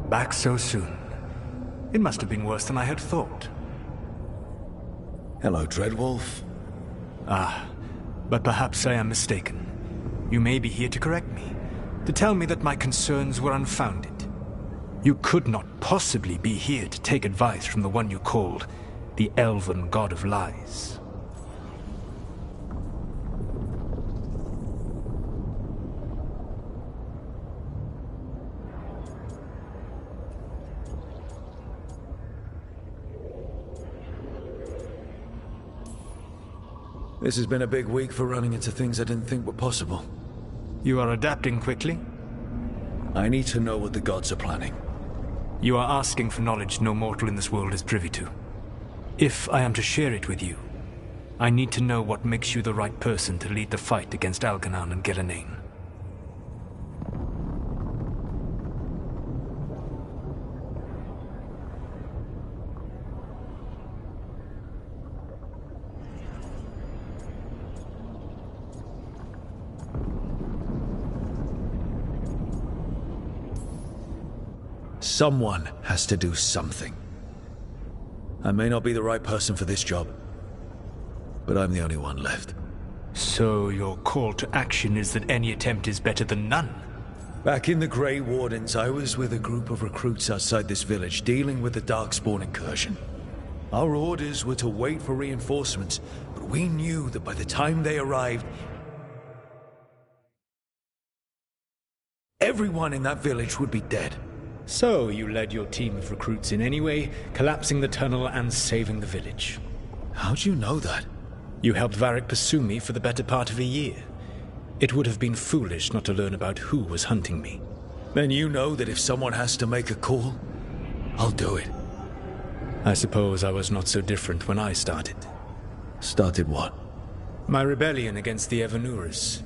Back so soon. It must have been worse than I had thought. Hello, Dreadwolf. But perhaps I am mistaken. You may be here to correct me, to tell me that my concerns were unfounded. You could not possibly be here to take advice from the one you called the Elven God of Lies. This has been a big week for running into things I didn't think were possible. You are adapting quickly? I need to know what the gods are planning. You are asking for knowledge no mortal in this world is privy to. If I am to share it with you, I need to know what makes you the right person to lead the fight against Algernon and Gillenane. Someone has to do something. I may not be the right person for this job, but I'm the only one left. So your call to action is that any attempt is better than none? Back in the Grey Wardens, I was with a group of recruits outside this village dealing with the Darkspawn incursion. Our orders were to wait for reinforcements, but we knew that by the time they arrived, everyone in that village would be dead. So you led your team of recruits in any way, collapsing the tunnel and saving the village. How'd you know that? You helped Varric pursue me for the better part of a year. It would have been foolish not to learn about who was hunting me. Then you know that if someone has to make a call, I'll do it. I suppose I was not so different when I started. Started what? My rebellion against the Evanuris.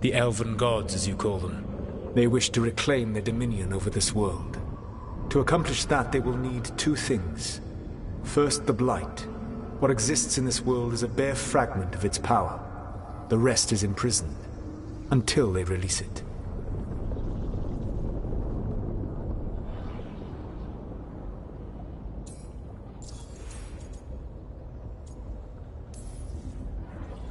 The Elven Gods, as you call them. They wish to reclaim their dominion over this world. To accomplish that, they will need two things. First, the Blight. What exists in this world is a bare fragment of its power. The rest is imprisoned, until they release it.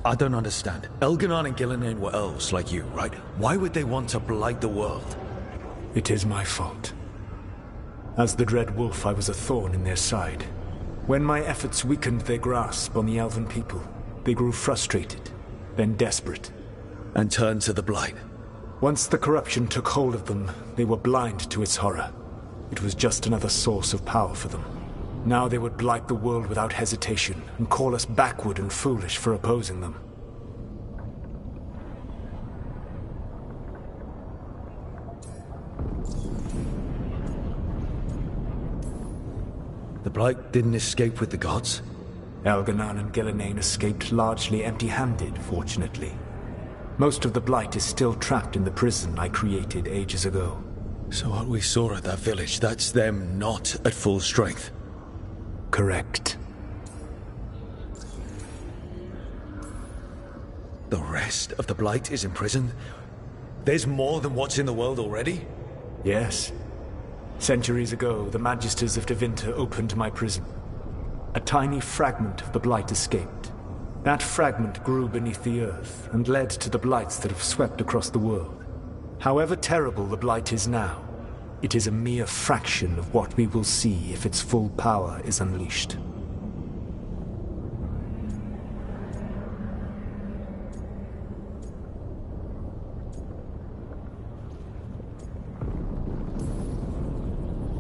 I don't understand. Elgernon and Gillenane were elves like you, right? Why would they want to blight the world? It is my fault. As the Dread Wolf, I was a thorn in their side. When my efforts weakened their grasp on the Elven people, they grew frustrated, then desperate. And turned to the Blight. Once the corruption took hold of them, they were blind to its horror. It was just another source of power for them. Now they would blight the world without hesitation, and call us backward and foolish for opposing them. The Blight didn't escape with the gods? Elgernon and Gillenane escaped largely empty-handed, fortunately. Most of the Blight is still trapped in the prison I created ages ago. So what we saw at that village, that's them not at full strength? Correct. The rest of the Blight is imprisoned? There's more than what's in the world already? Yes. Centuries ago, the Magisters of Tevinter opened my prison. A tiny fragment of the Blight escaped. That fragment grew beneath the earth and led to the Blights that have swept across the world. However terrible the Blight is now, it is a mere fraction of what we will see if its full power is unleashed.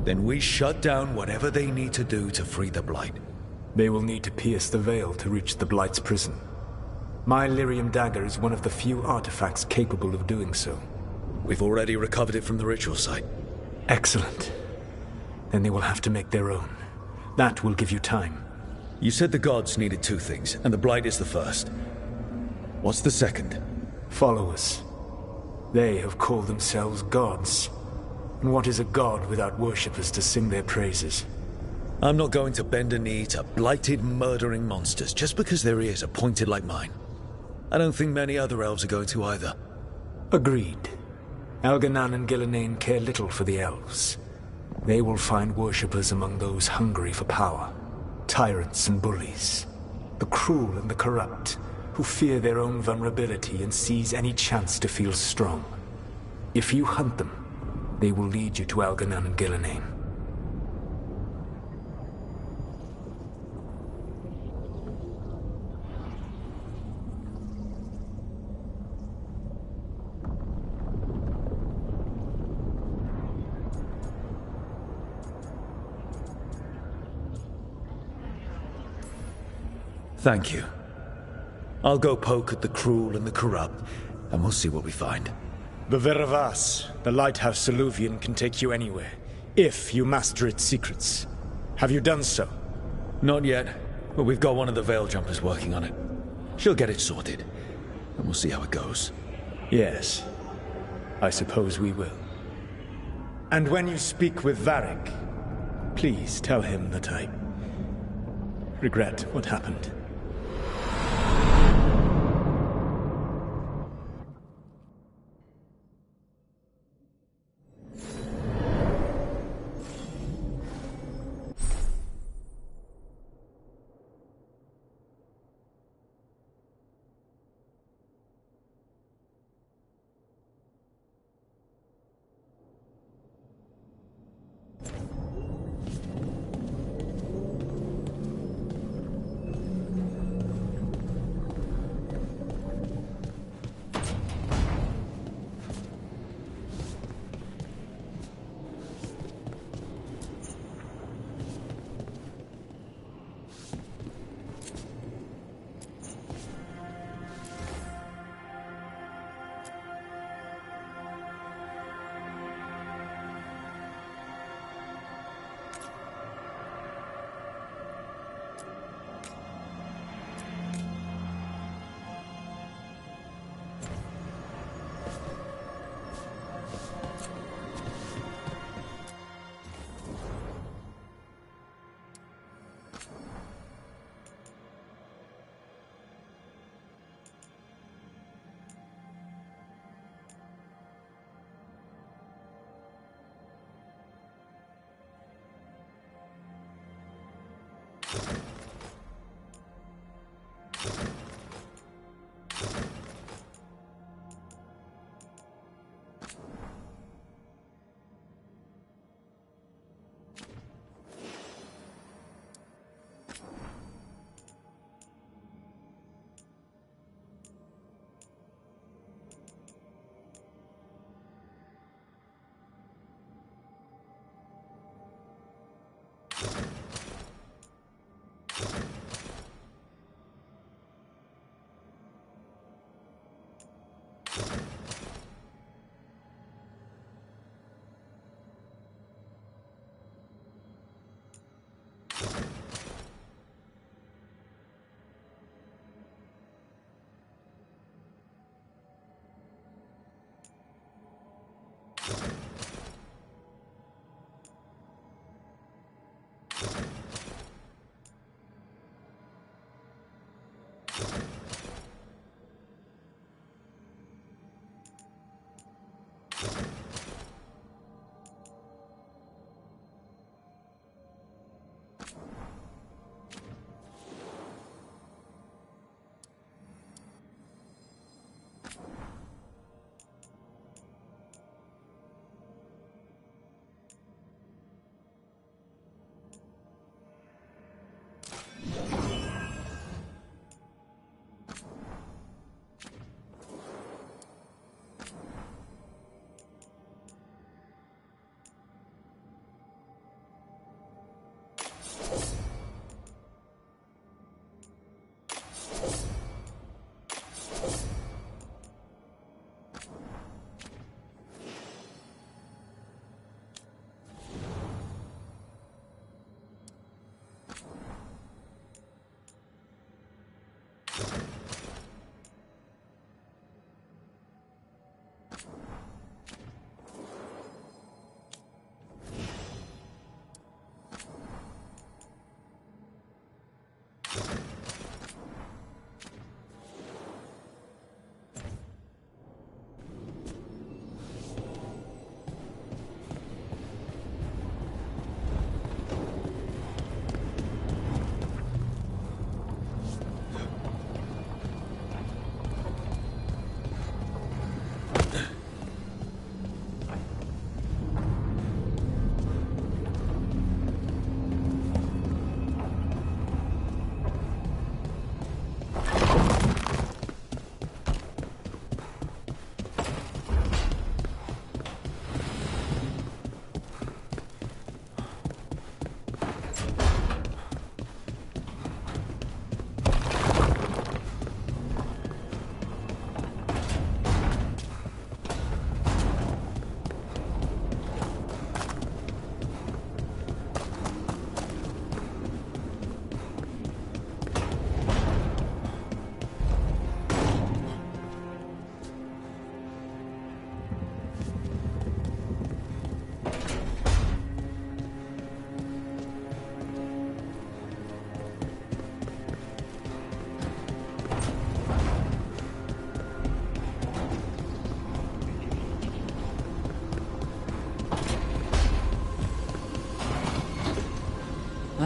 Then we shut down whatever they need to do to free the Blight. They will need to pierce the veil to reach the Blight's prison. My Lyrium dagger is one of the few artifacts capable of doing so. We've already recovered it from the ritual site. Excellent. Then they will have to make their own. That will give you time. You said the gods needed two things, and the Blight is the first. What's the second? Followers. They have called themselves gods. And what is a god without worshippers to sing their praises? I'm not going to bend a knee to blighted, murdering monsters just because their ears are pointed like mine. I don't think many other elves are going to either. Agreed. Elgernon and Gillenane care little for the elves. They will find worshippers among those hungry for power, tyrants and bullies, the cruel and the corrupt, who fear their own vulnerability and seize any chance to feel strong. If you hunt them, they will lead you to Elganon and Gillenheim. Thank you. I'll go poke at the cruel and the corrupt, and we'll see what we find. The Veravas, the lighthouse Soluvian, can take you anywhere, if you master its secrets. Have you done so? Not yet, but we've got one of the Veil Jumpers working on it. She'll get it sorted, and we'll see how it goes. Yes, I suppose we will. And when you speak with Varric, please tell him that I regret what happened.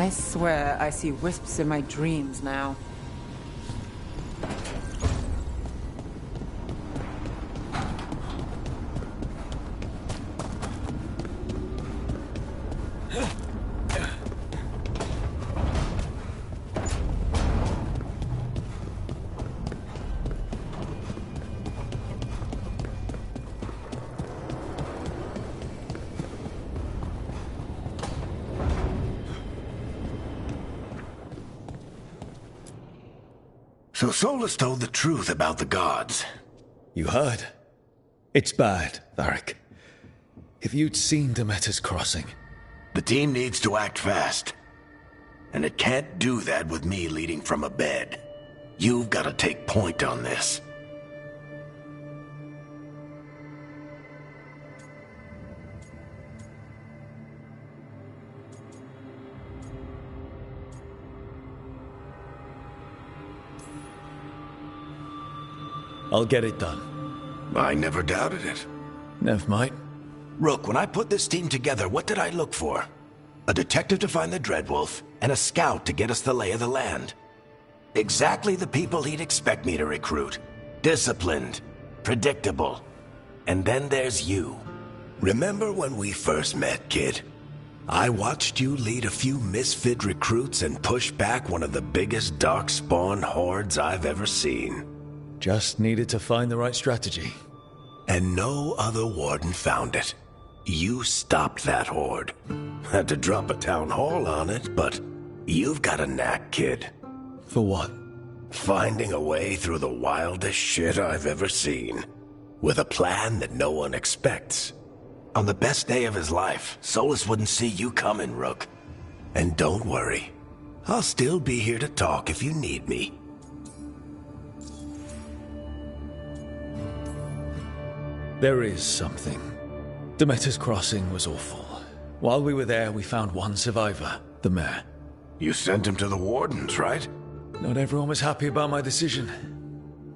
I swear I see wisps in my dreams now. So Solas told the truth about the gods. You heard? It's bad, Varric. If you'd seen Demeter's crossing... The team needs to act fast. And it can't do that with me leading from a bed. You've got to take point on this. I'll get it done. I never doubted it. Nev might. Rook, when I put this team together, what did I look for? A detective to find the Dreadwolf, and a scout to get us the lay of the land. Exactly the people he'd expect me to recruit. Disciplined, predictable. And then there's you. Remember when we first met, kid? I watched you lead a few misfit recruits and push back one of the biggest Darkspawn hordes I've ever seen. Just needed to find the right strategy. And no other warden found it. You stopped that horde. Had to drop a town hall on it, but you've got a knack, kid. For what? Finding a way through the wildest shit I've ever seen. With a plan that no one expects. On the best day of his life, Solas wouldn't see you coming, Rook. And don't worry. I'll still be here to talk if you need me. There is something. Demeter's crossing was awful. While we were there, we found one survivor, the mayor. You sent him to the wardens, right? Not everyone was happy about my decision.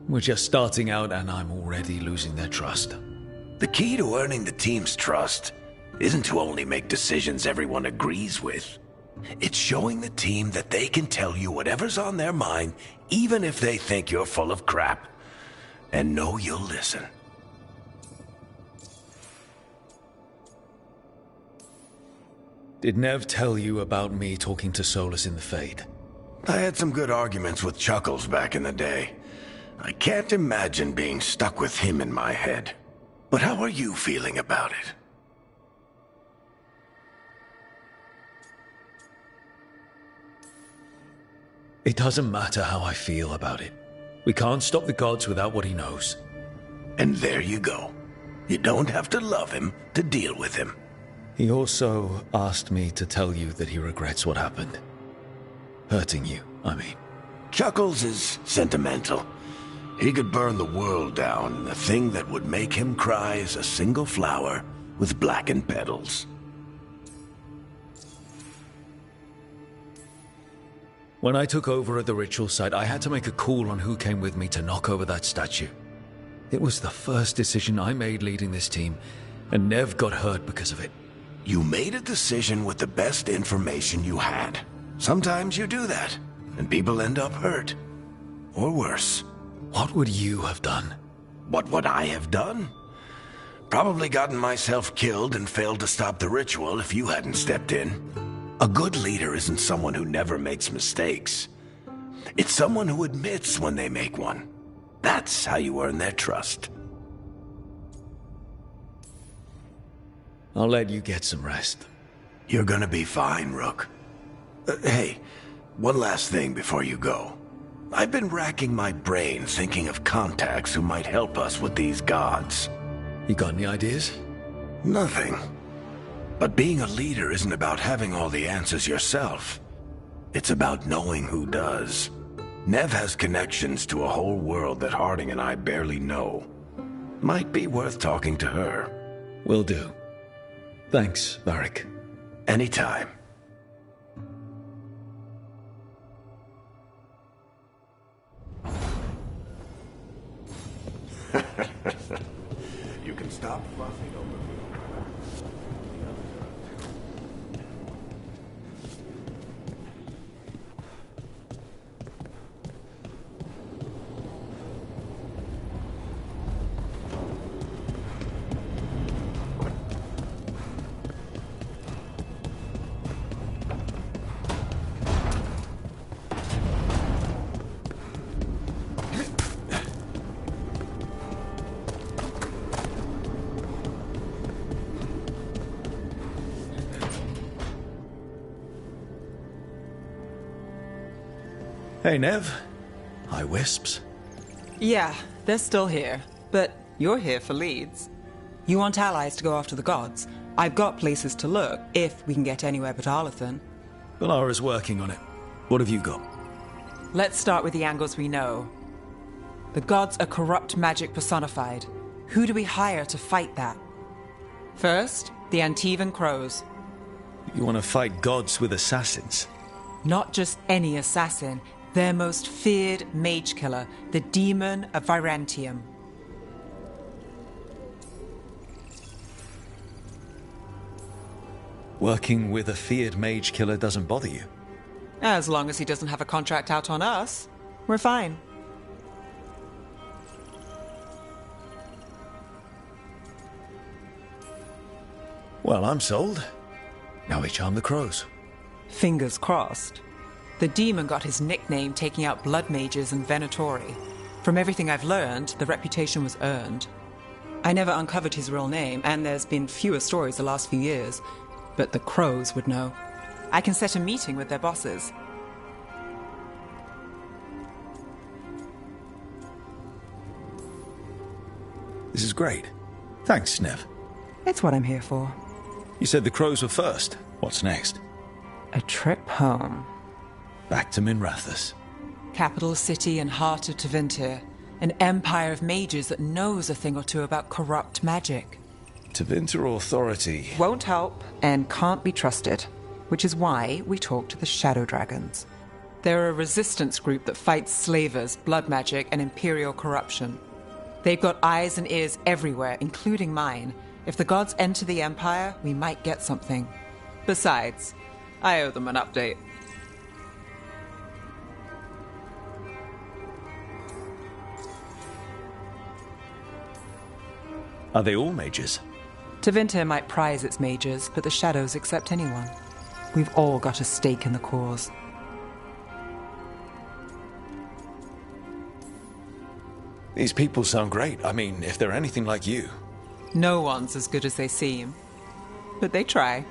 We're just starting out and I'm already losing their trust. The key to earning the team's trust isn't to only make decisions everyone agrees with. It's showing the team that they can tell you whatever's on their mind, even if they think you're full of crap. And know you'll listen. Did Nev tell you about me talking to Solas in the Fade? I had some good arguments with Chuckles back in the day. I can't imagine being stuck with him in my head. But how are you feeling about it? It doesn't matter how I feel about it. We can't stop the gods without what he knows. And there you go. You don't have to love him to deal with him. He also asked me to tell you that he regrets what happened. Hurting you, I mean. Chuckles is sentimental. He could burn the world down, and the thing that would make him cry is a single flower with blackened petals. When I took over at the ritual site, I had to make a call on who came with me to knock over that statue. It was the first decision I made leading this team, and Nev got hurt because of it. You made a decision with the best information you had. Sometimes you do that, and people end up hurt. Or worse. What would you have done? What would I have done? Probably gotten myself killed and failed to stop the ritual if you hadn't stepped in. A good leader isn't someone who never makes mistakes. It's someone who admits when they make one. That's how you earn their trust. I'll let you get some rest. You're gonna be fine, Rook. Hey, one last thing before you go. I've been racking my brain thinking of contacts who might help us with these gods. You got any ideas? Nothing. But being a leader isn't about having all the answers yourself. It's about knowing who does. Nev has connections to a whole world that Harding and I barely know. Might be worth talking to her. Will do. Thanks, Varric. Anytime. You can stop fussing over me. Hey, Nev. Hi, Wisps. Yeah, they're still here. But you're here for leads. You want allies to go after the gods? I've got places to look, if we can get anywhere but Arlathan. Valara's working on it. What have you got? Let's start with the angles we know. The gods are corrupt magic personified. Who do we hire to fight that? First, the Antivan Crows. You want to fight gods with assassins? Not just any assassin, their most feared mage killer, the Demon of Virantium. Working with a feared mage killer doesn't bother you? As long as he doesn't have a contract out on us, we're fine. Well, I'm sold. Now we charm the crows. Fingers crossed. The demon got his nickname taking out blood mages and Venatori. From everything I've learned, the reputation was earned. I never uncovered his real name, and there's been fewer stories the last few years, but the crows would know. I can set a meeting with their bosses. This is great. Thanks, Nev. It's what I'm here for. You said the crows were first. What's next? A trip home. Back to Minrathous. Capital city and heart of Tevinter. An empire of mages that knows a thing or two about corrupt magic. Tevinter Authority. Won't help and can't be trusted, which is why we talk to the Shadow Dragons. They're a resistance group that fights slavers, blood magic, and imperial corruption. They've got eyes and ears everywhere, including mine. If the gods enter the Empire, we might get something. Besides, I owe them an update. Are they all mages? Tevinter might prize its mages, but the Shadows accept anyone. We've all got a stake in the cause. These people sound great. I mean, if they're anything like you. No one's as good as they seem. But they try.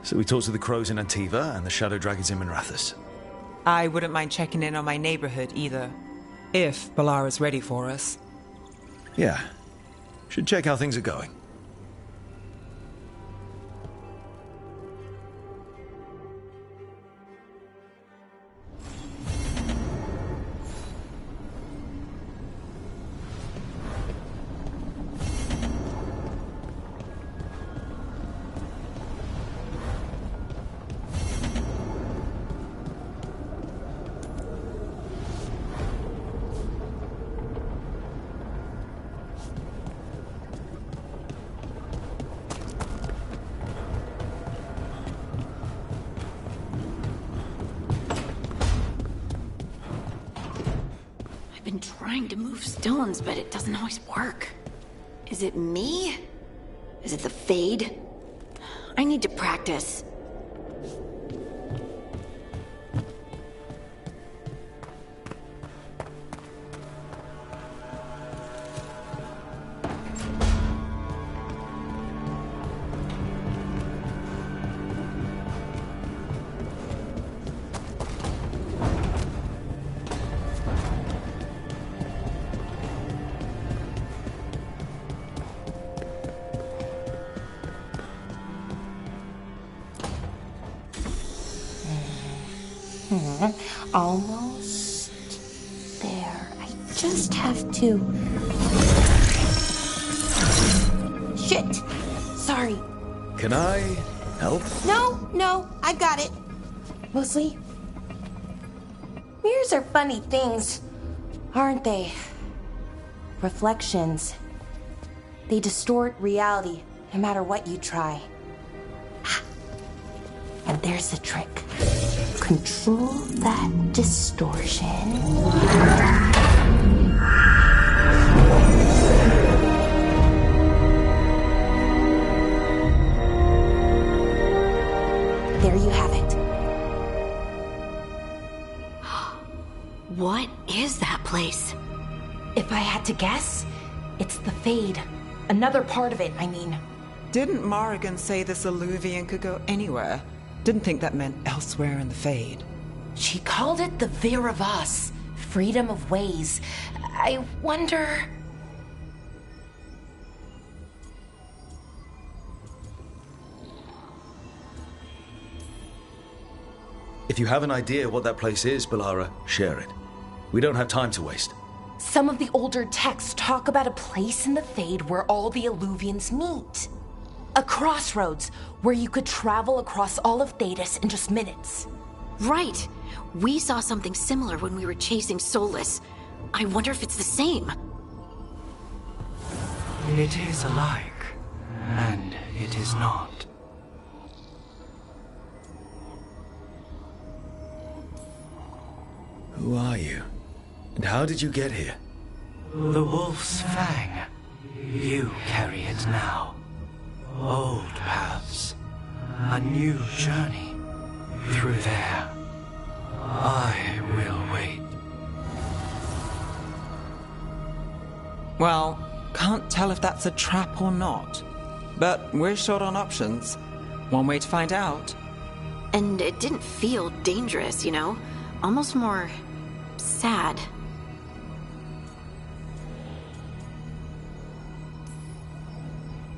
So we talk to the crows in Antiva and the Shadow Dragons in Minrathous. I wouldn't mind checking in on my neighborhood either. If Balara's ready for us. Yeah. Should check how things are going. Been trying to move stones, but it doesn't always work. Is it me? Is it the Fade? I need to practice. Almost there. I just have to... Shit! Sorry. Can I help? No, I've got it. Mostly, mirrors are funny things, aren't they? Reflections. They distort reality, no matter what you try. And there's the trick. Control that distortion. There you have it. What is that place? If I had to guess, it's the Fade. Another part of it, I mean. Didn't Morrigan say this Alluvian could go anywhere? Didn't think that meant elsewhere in the Fade. She called it the Vir of Us, freedom of ways. I wonder... If you have an idea what that place is, Balara, share it. We don't have time to waste. Some of the older texts talk about a place in the Fade where all the Illuvians meet. A crossroads where you could travel across all of Thedas in just minutes. Right. We saw something similar when we were chasing Soulless. I wonder if it's the same. It is alike, and it is not. Who are you? And how did you get here? The Wolf's Fang. You carry it now. Old paths. A new journey. Through there. I will wait. Well, can't tell if that's a trap or not. But we're short on options. One way to find out. And it didn't feel dangerous, you know? Almost more... sad.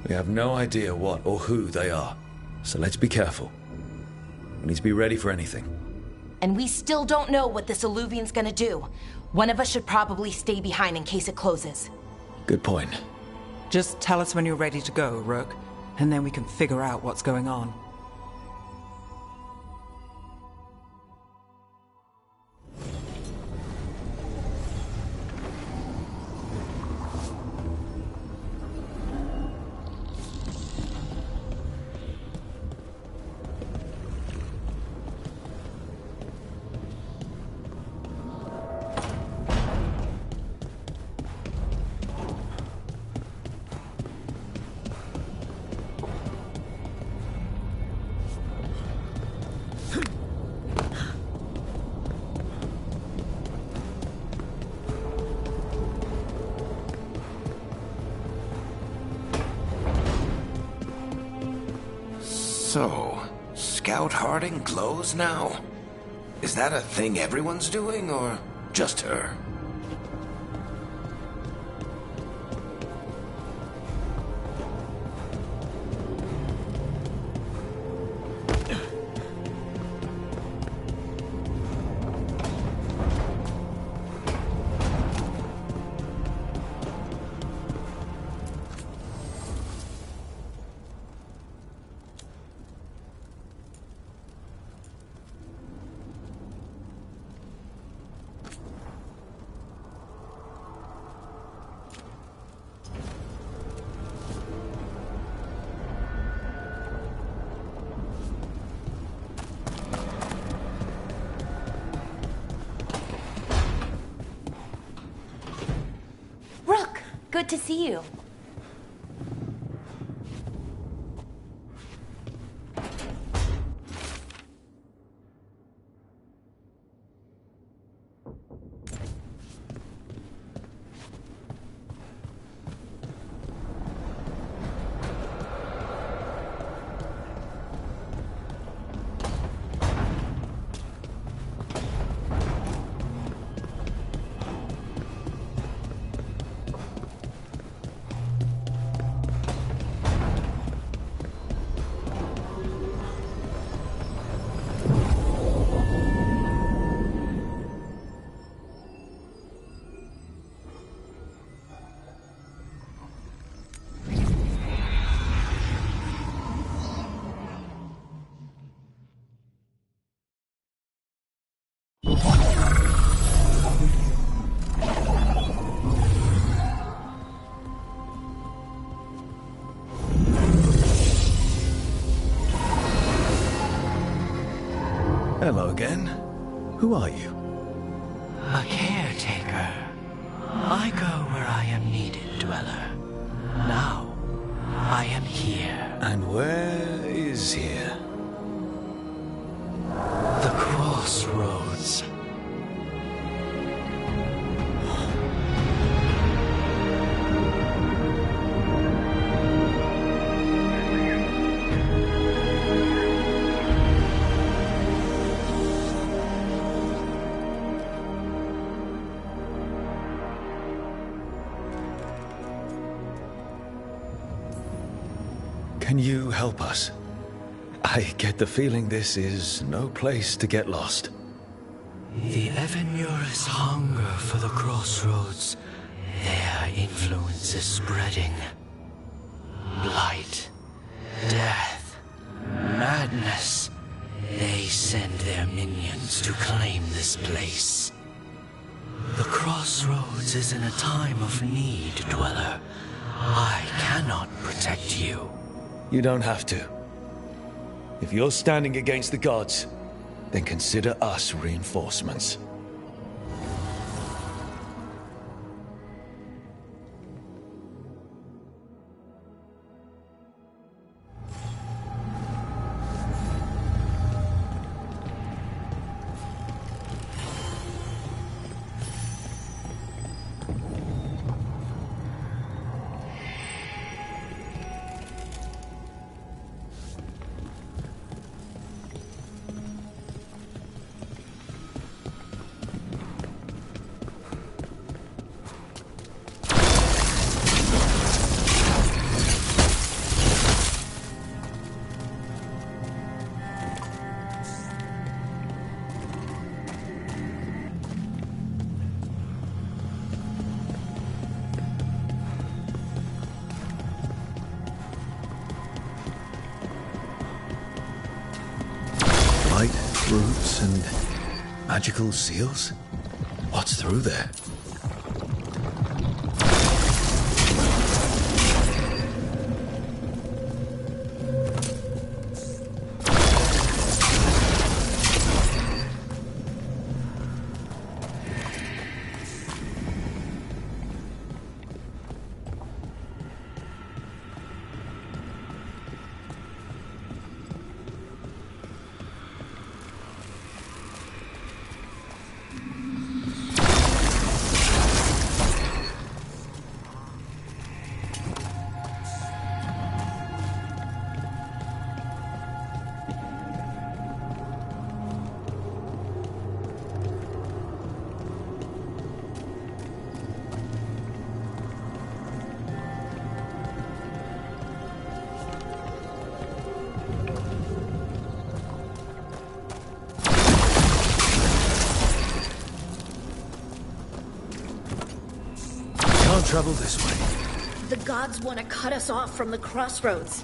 We have no idea what or who they are, so let's be careful. We need to be ready for anything. And we still don't know what this Illuvian's gonna do. One of us should probably stay behind in case it closes. Good point. Just tell us when you're ready to go, Rook, and then we can figure out what's going on. So, Scout Harding glows now? Is that a thing everyone's doing, or just her? Rook, good to see you. Hello again. Who are you? A caretaker. I go where I am needed, Dweller. Now, I am here. And where is here? The crossroads. Can you help us? I get the feeling this is no place to get lost. The Evenurus hunger for the crossroads. Their influence is spreading. Blight, death, madness. They send their minions to claim this place. The crossroads is in a time of need, Dweller. I cannot protect you. You don't have to. If you're standing against the gods, then consider us reinforcements. Roots and magical seals? What's through there? Travel this way. The gods want to cut us off from the crossroads.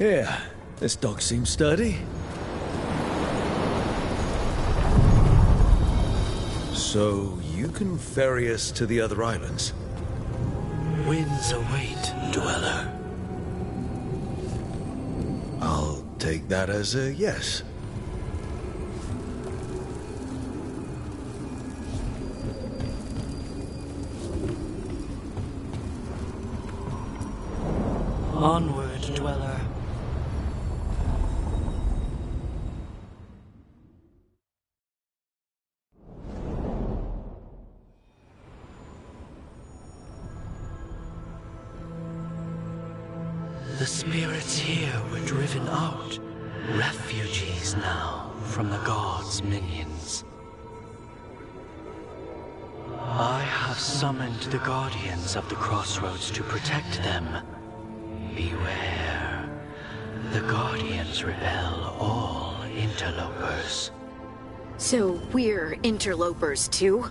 Here, this dog seems sturdy. So, you can ferry us to the other islands? Winds await, Dweller. I'll take that as a yes. Onward, Dweller. spirits here were driven out. Refugees now from the gods' minions. I have summoned the guardians of the crossroads to protect them. Beware. The guardians repel all interlopers. So we're interlopers too?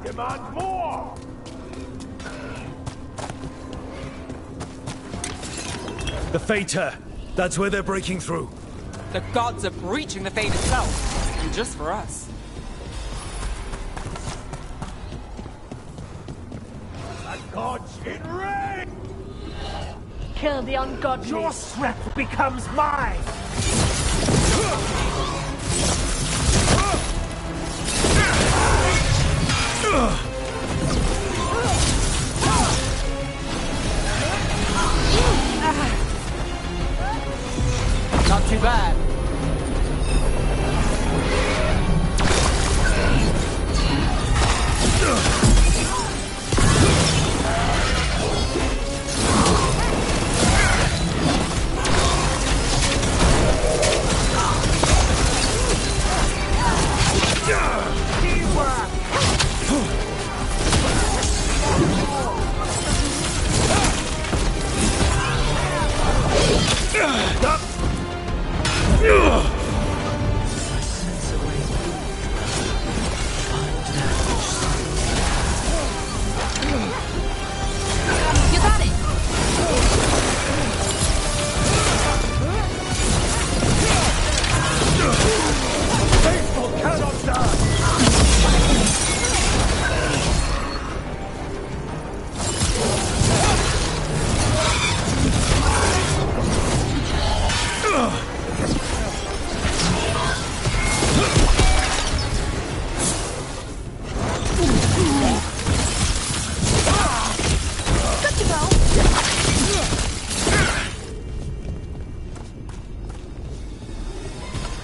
Demand more! The Fater! That's where they're breaking through. The gods are breaching the Fate itself. And just for us. The gods in reign! Kill the ungodly. Your strength becomes mine! Not too bad.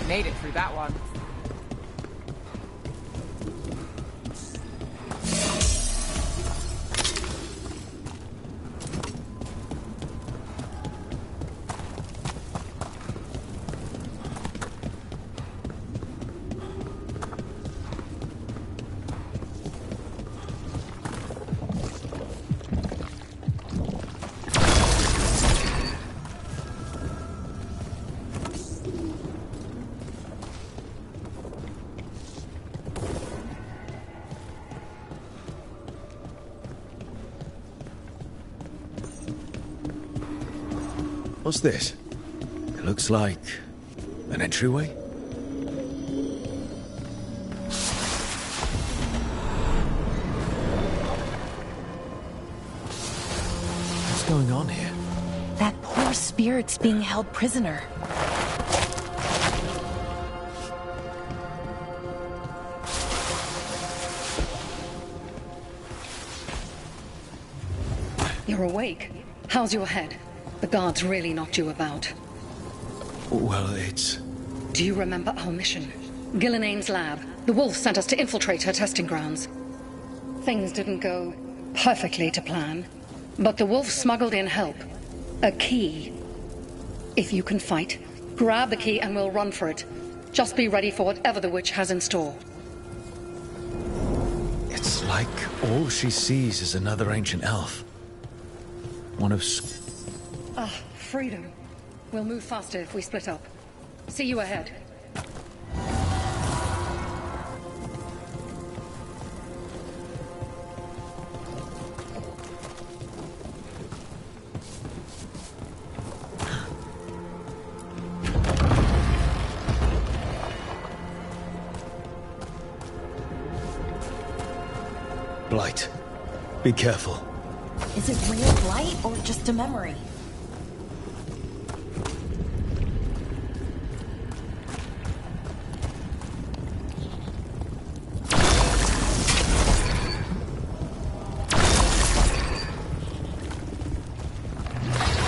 Made it through that one. What's this? It looks like an entryway? What's going on here? That poor spirit's being held prisoner. You're awake. How's your head? The guards really knocked you about. Well, it's... Do you remember our mission? Gillenane's lab. The Wolf sent us to infiltrate her testing grounds. Things didn't go perfectly to plan, but the Wolf smuggled in help. A key. If you can fight, grab the key and we'll run for it. Just be ready for whatever the witch has in store. It's like all she sees is another ancient elf. One of... Freedom. We'll move faster if we split up. See you ahead. Blight. Be careful. Is it real blight or just a memory?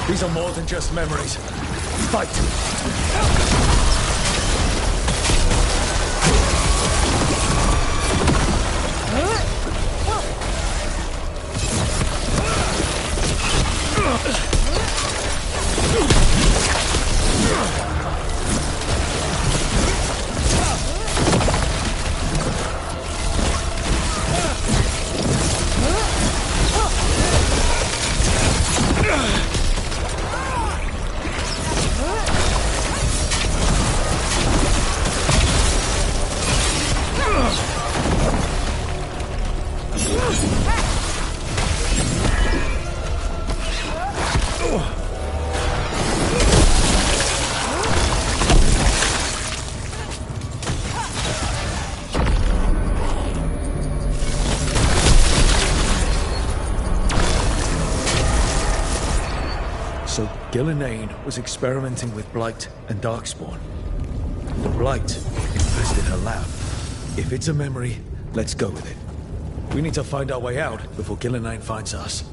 These are more than just memories. Fight! Gillenane was experimenting with Blight and Darkspawn. The Blight infested her lab. If it's a memory, let's go with it. We need to find our way out before Gillenane finds us.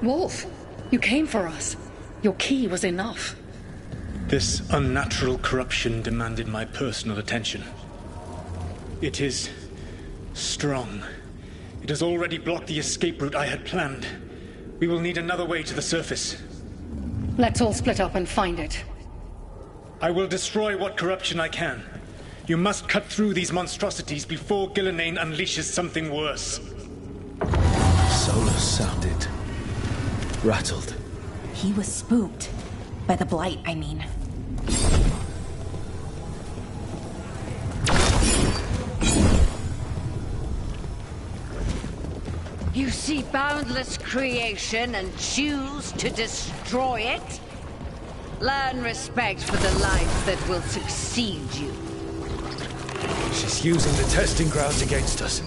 Wolf, you came for us. Your key was enough. This unnatural corruption demanded my personal attention. It is strong. It has already blocked the escape route I had planned. We will need another way to the surface. Let's all split up and find it. I will destroy what corruption I can. You must cut through these monstrosities before Gillenane unleashes something worse. Solus sounded rattled. He was spooked. By the Blight, I mean. You see boundless creation and choose to destroy it? Learn respect for the life that will succeed you. She's using the testing grounds against us.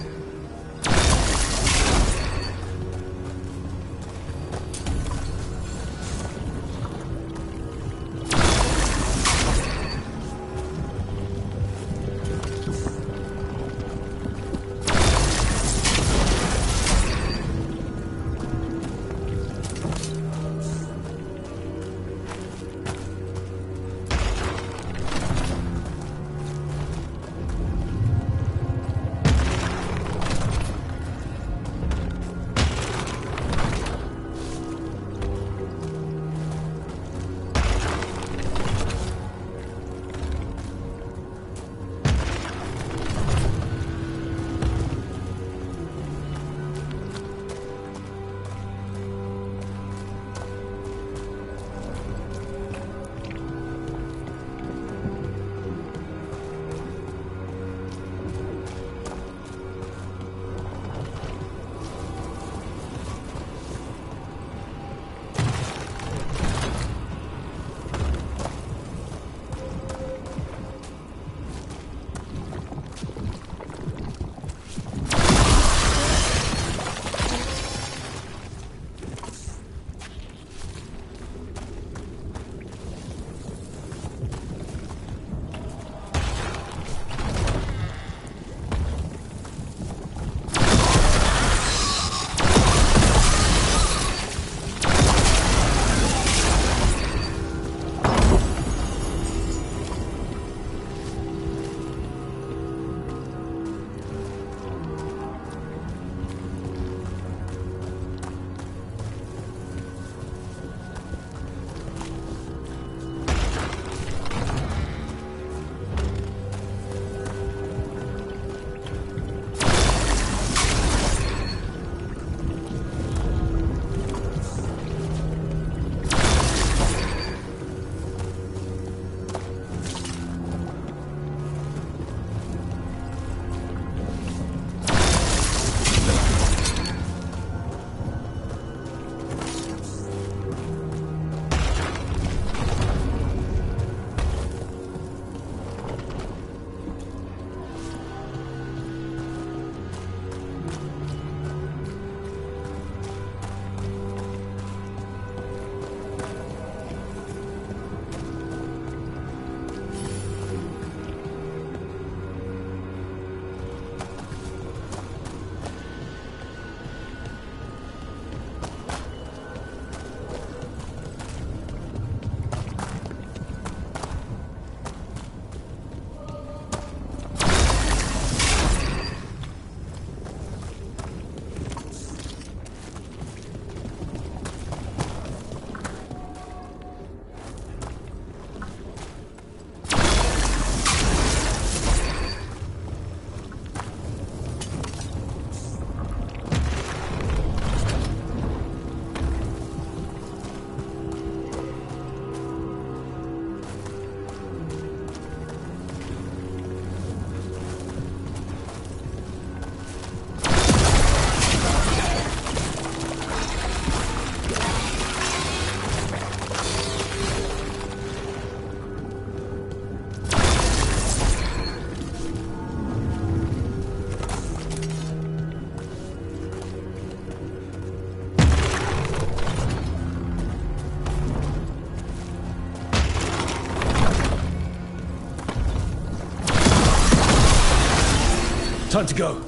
Time to go.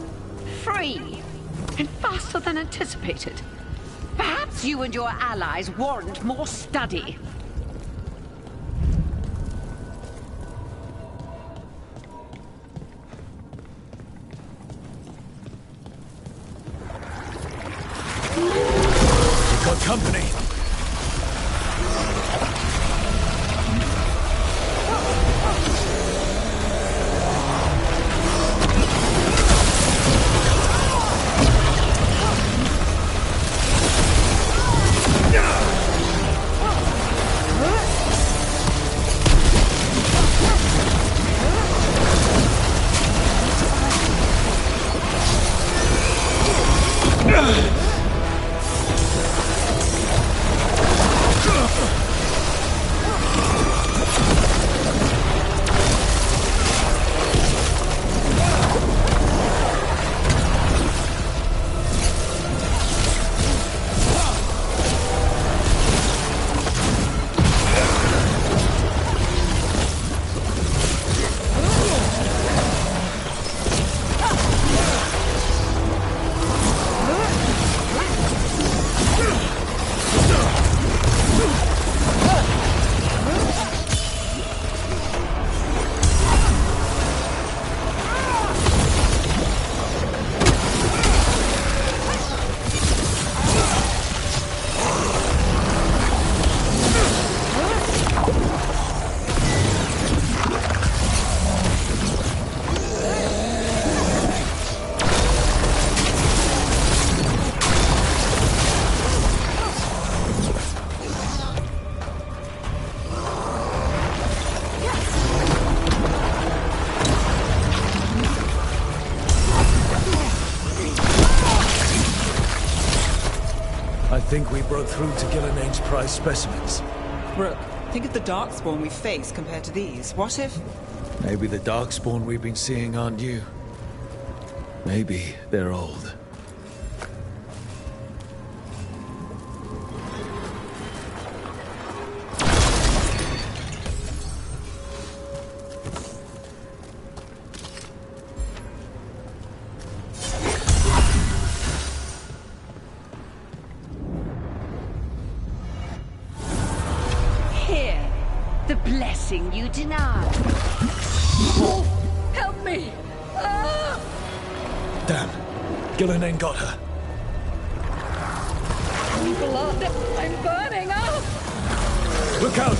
Free. And faster than anticipated. Perhaps you and your allies warrant more study. We've got company. I think we broke through to Gilnenane's prized specimens. Rook, think of the Darkspawn we face compared to these. What if... Maybe the Darkspawn we've been seeing aren't new. Maybe they're old. The blessing you denied. Oh, help me! Ah! Damn. Gillenane got her. Blood! I'm burning up! Look out!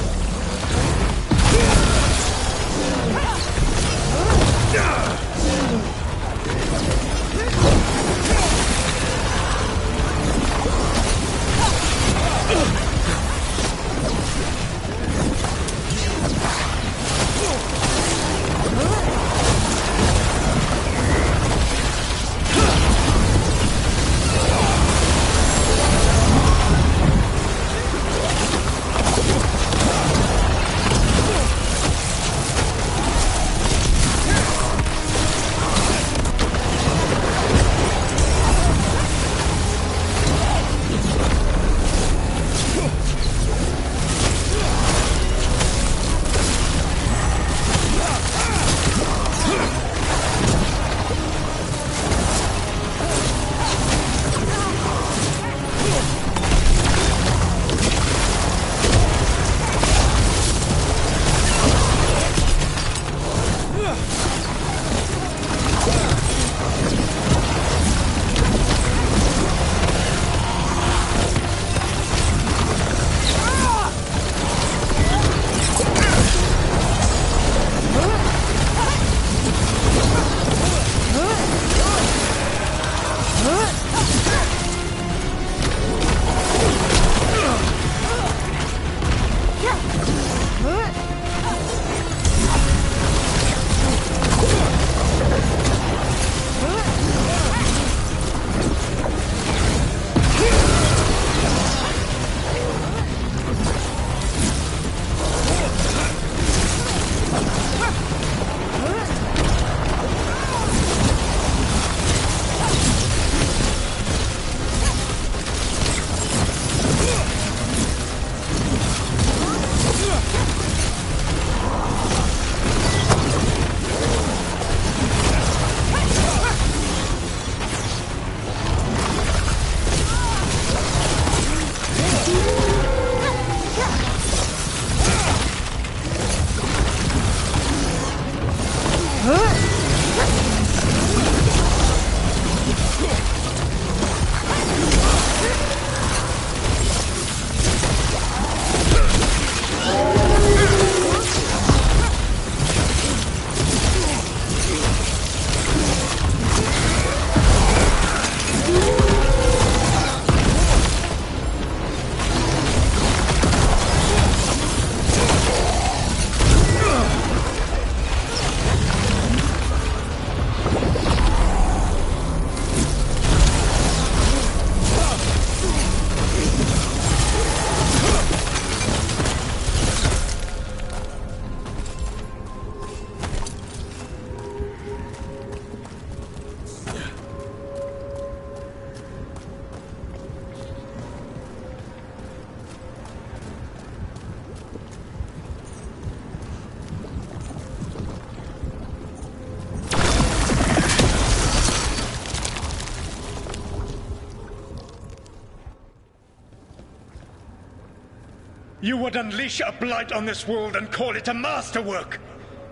You would unleash a blight on this world and call it a masterwork!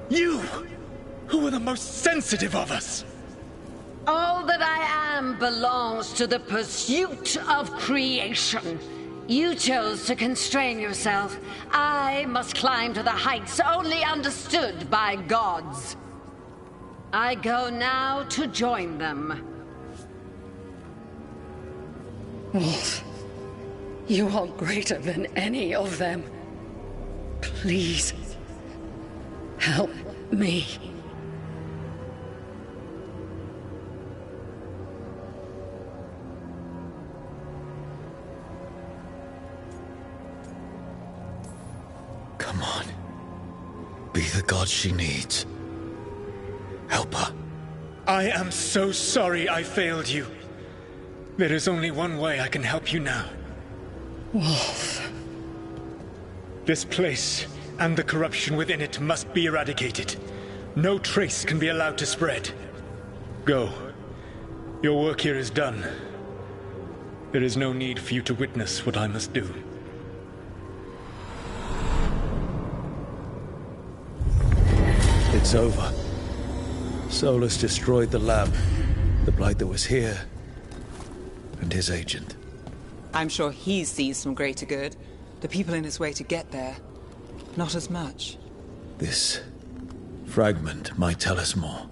You, who are the most sensitive of us! All that I am belongs to the pursuit of creation. You chose to constrain yourself. I must climb to the heights only understood by gods. I go now to join them. Wolf, you are greater than any of them. Please, help me. Come on. Be the god she needs. Help her. I am so sorry I failed you. There is only one way I can help you now. Wolf. This place and the corruption within it must be eradicated. No trace can be allowed to spread. Go. Your work here is done. There is no need for you to witness what I must do. It's over. Solus destroyed the lab, the Blight that was here, and his agent. I'm sure he sees some greater good. The people in his way to get there, not as much. This fragment might tell us more.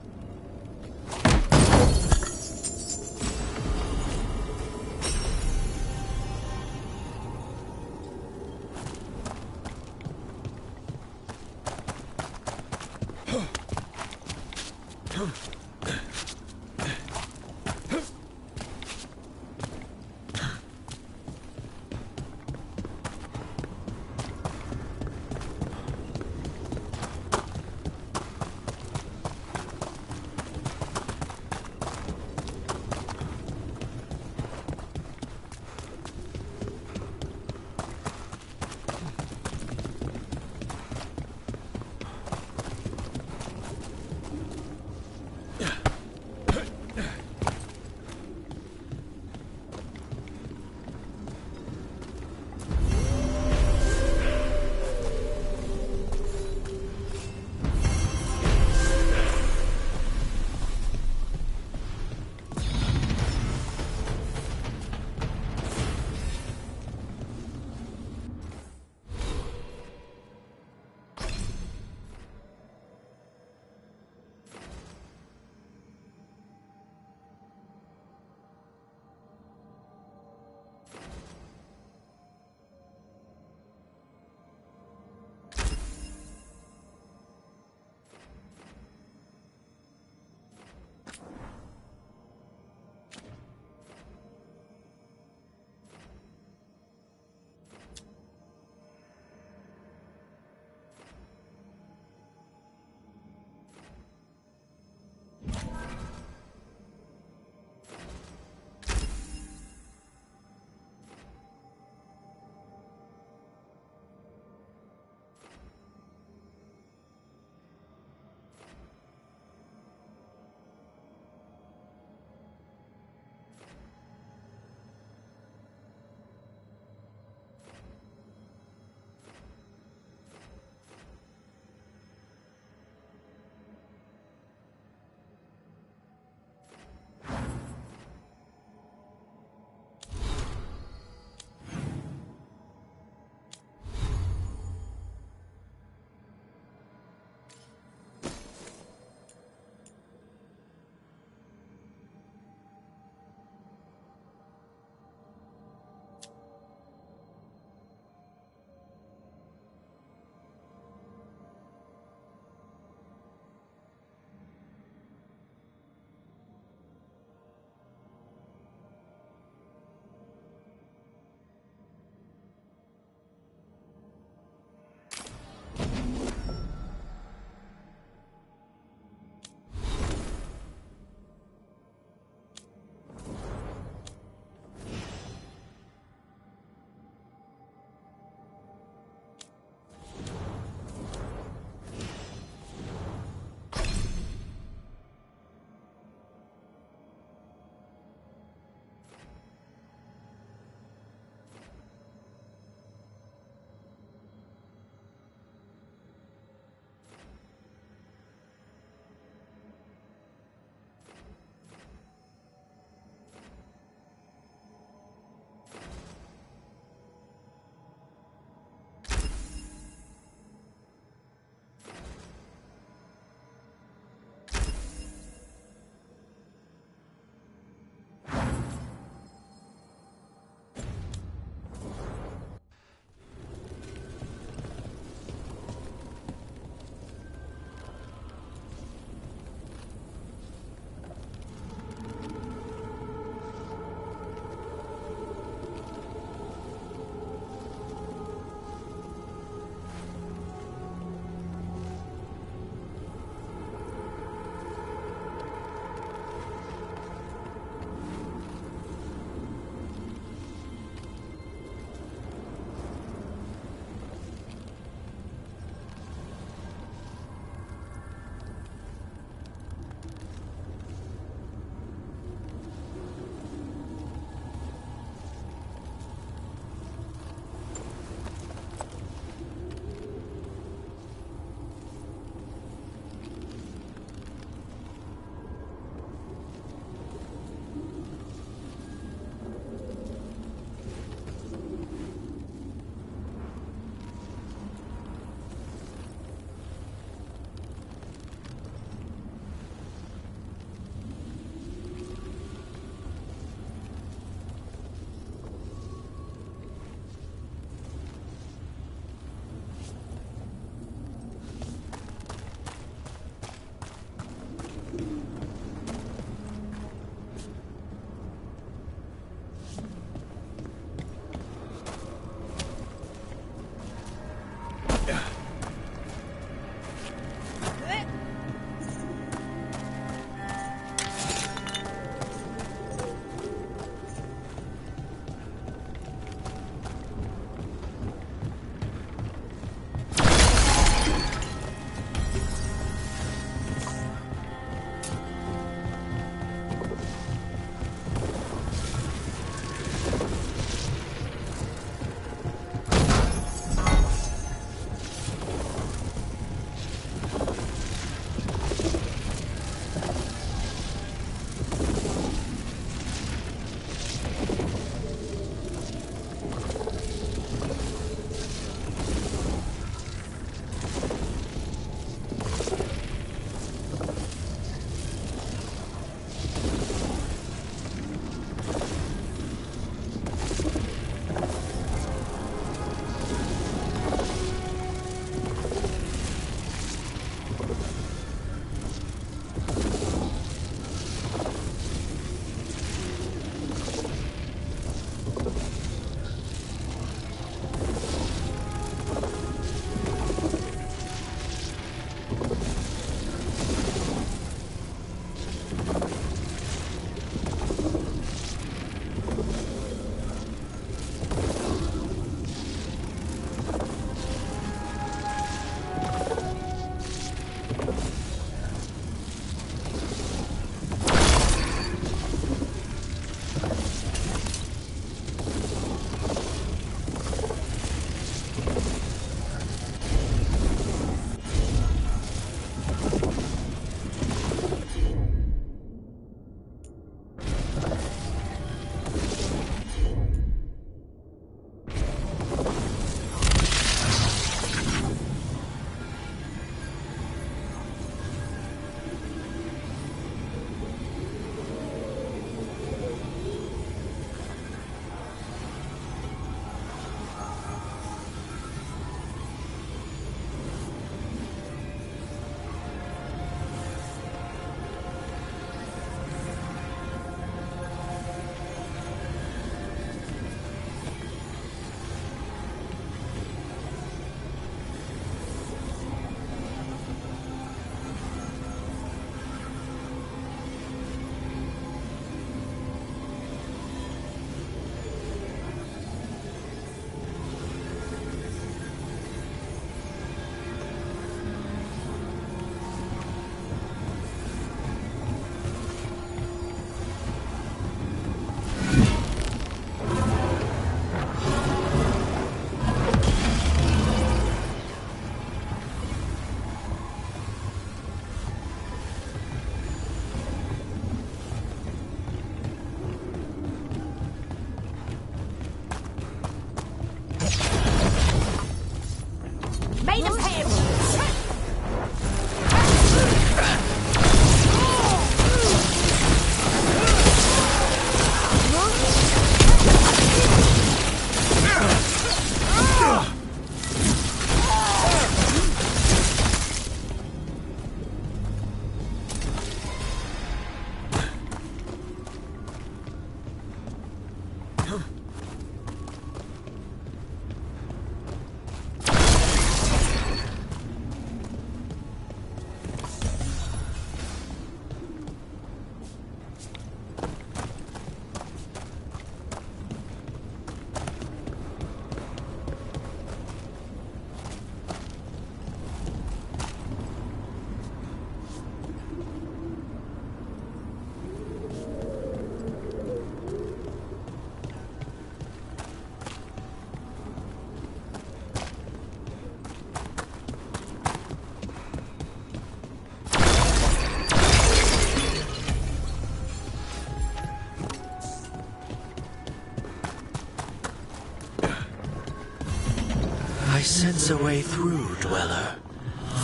is a way through, Dweller.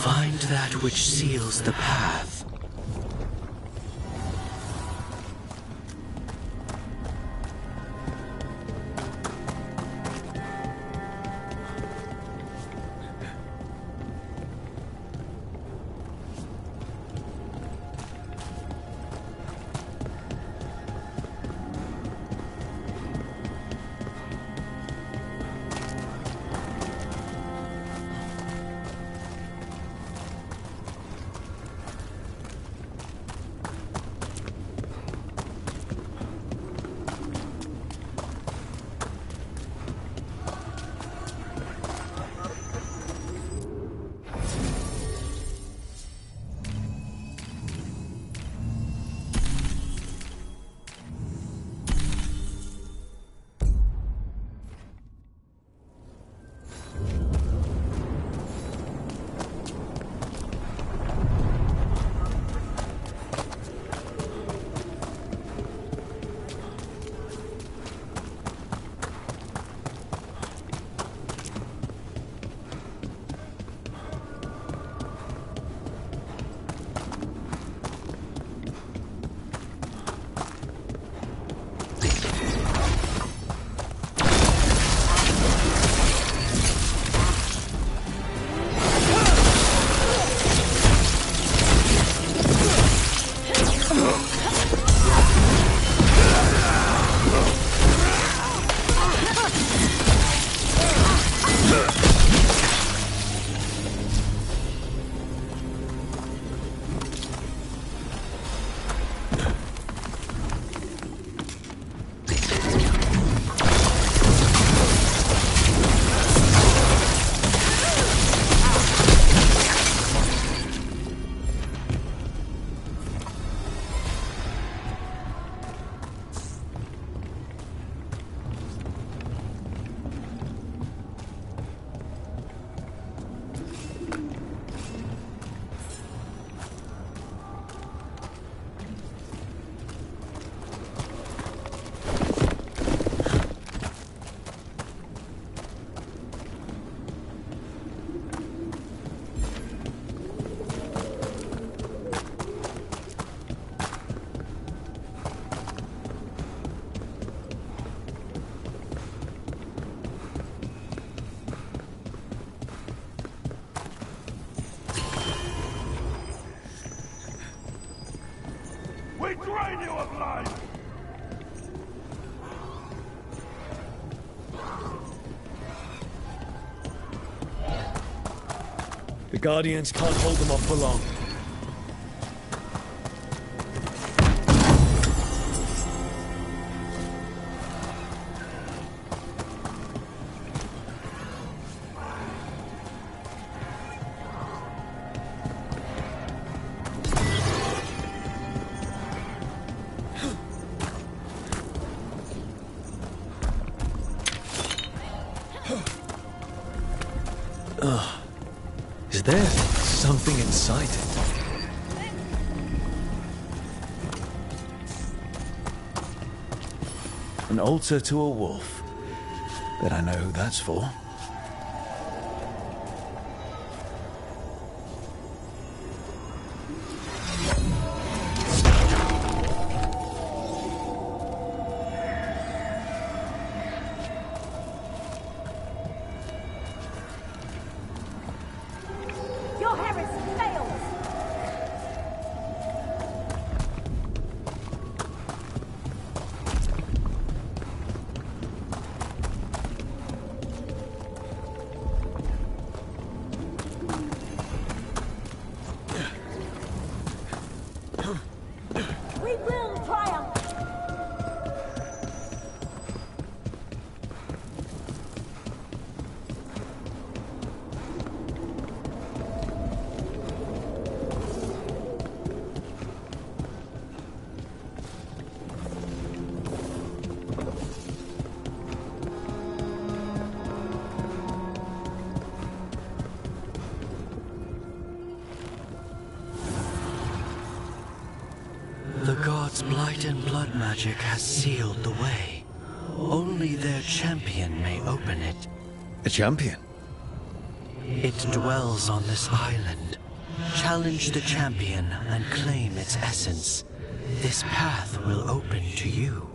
Find that which seals the path. drain you of life! The Guardians can't hold them off for long. Is there something inside it? An altar to a wolf. Bet I know who that's for. The gods' blight and blood magic has sealed the way. Only their champion may open it. A champion? It dwells on this island. Challenge the champion and claim its essence. This path will open to you.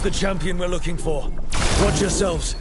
That's the champion we're looking for. Watch yourselves.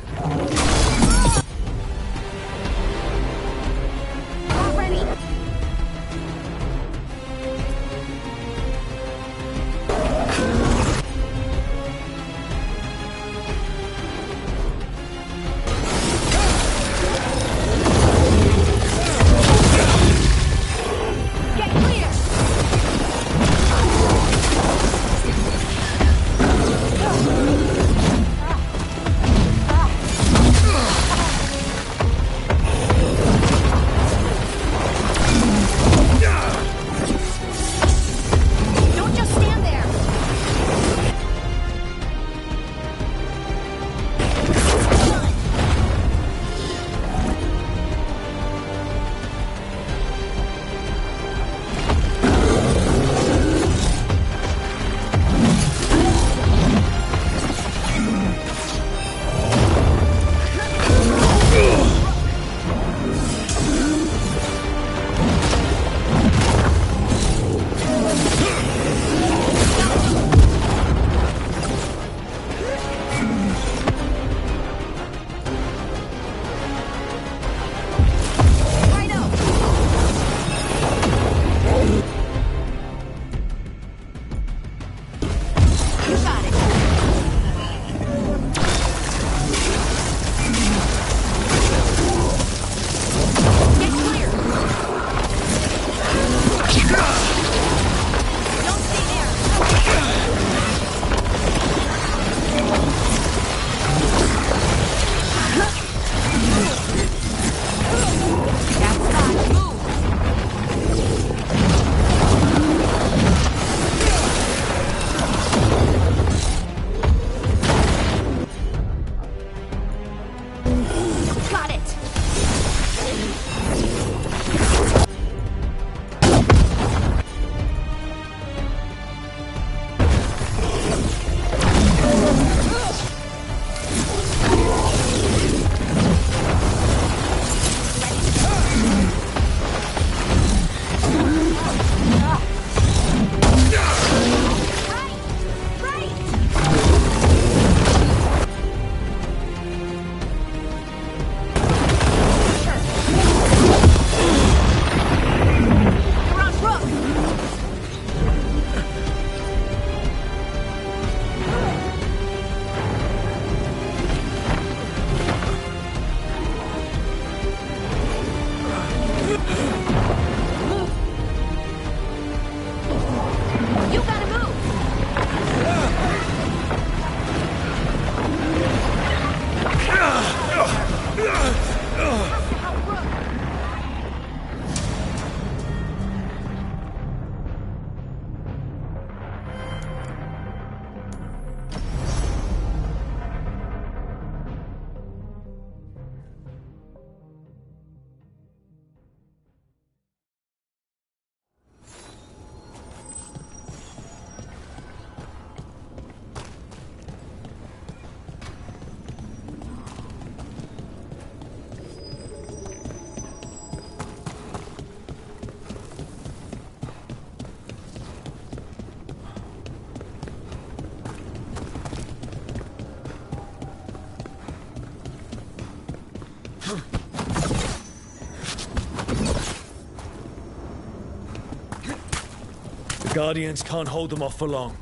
The Guardians can't hold them off for long.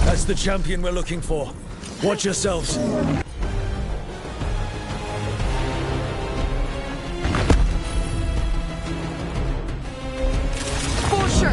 That's the champion we're looking for. Watch yourselves. For sure.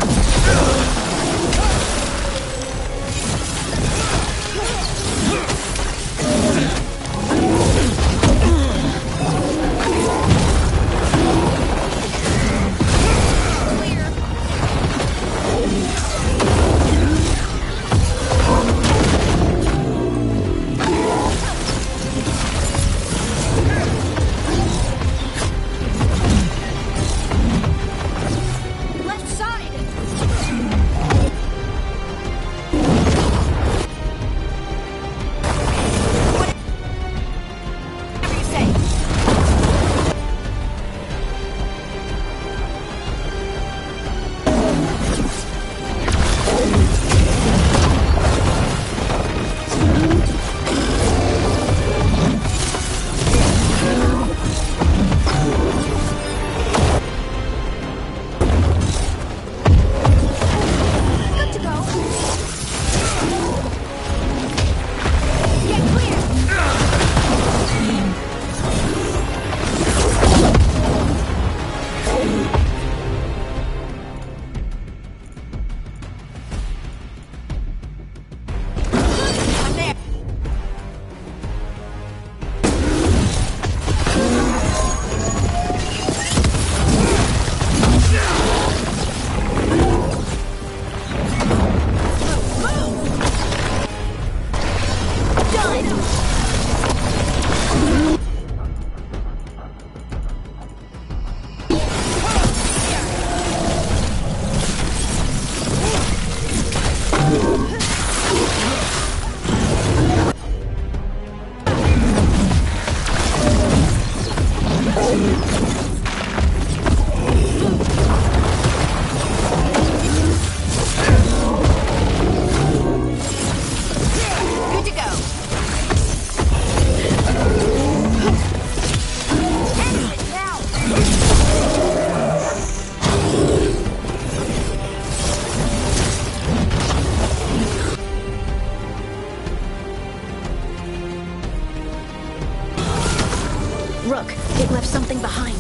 Rook, it left something behind.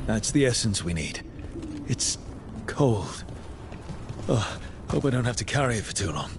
That's the essence we need. It's cold. Oh, hope I don't have to carry it for too long.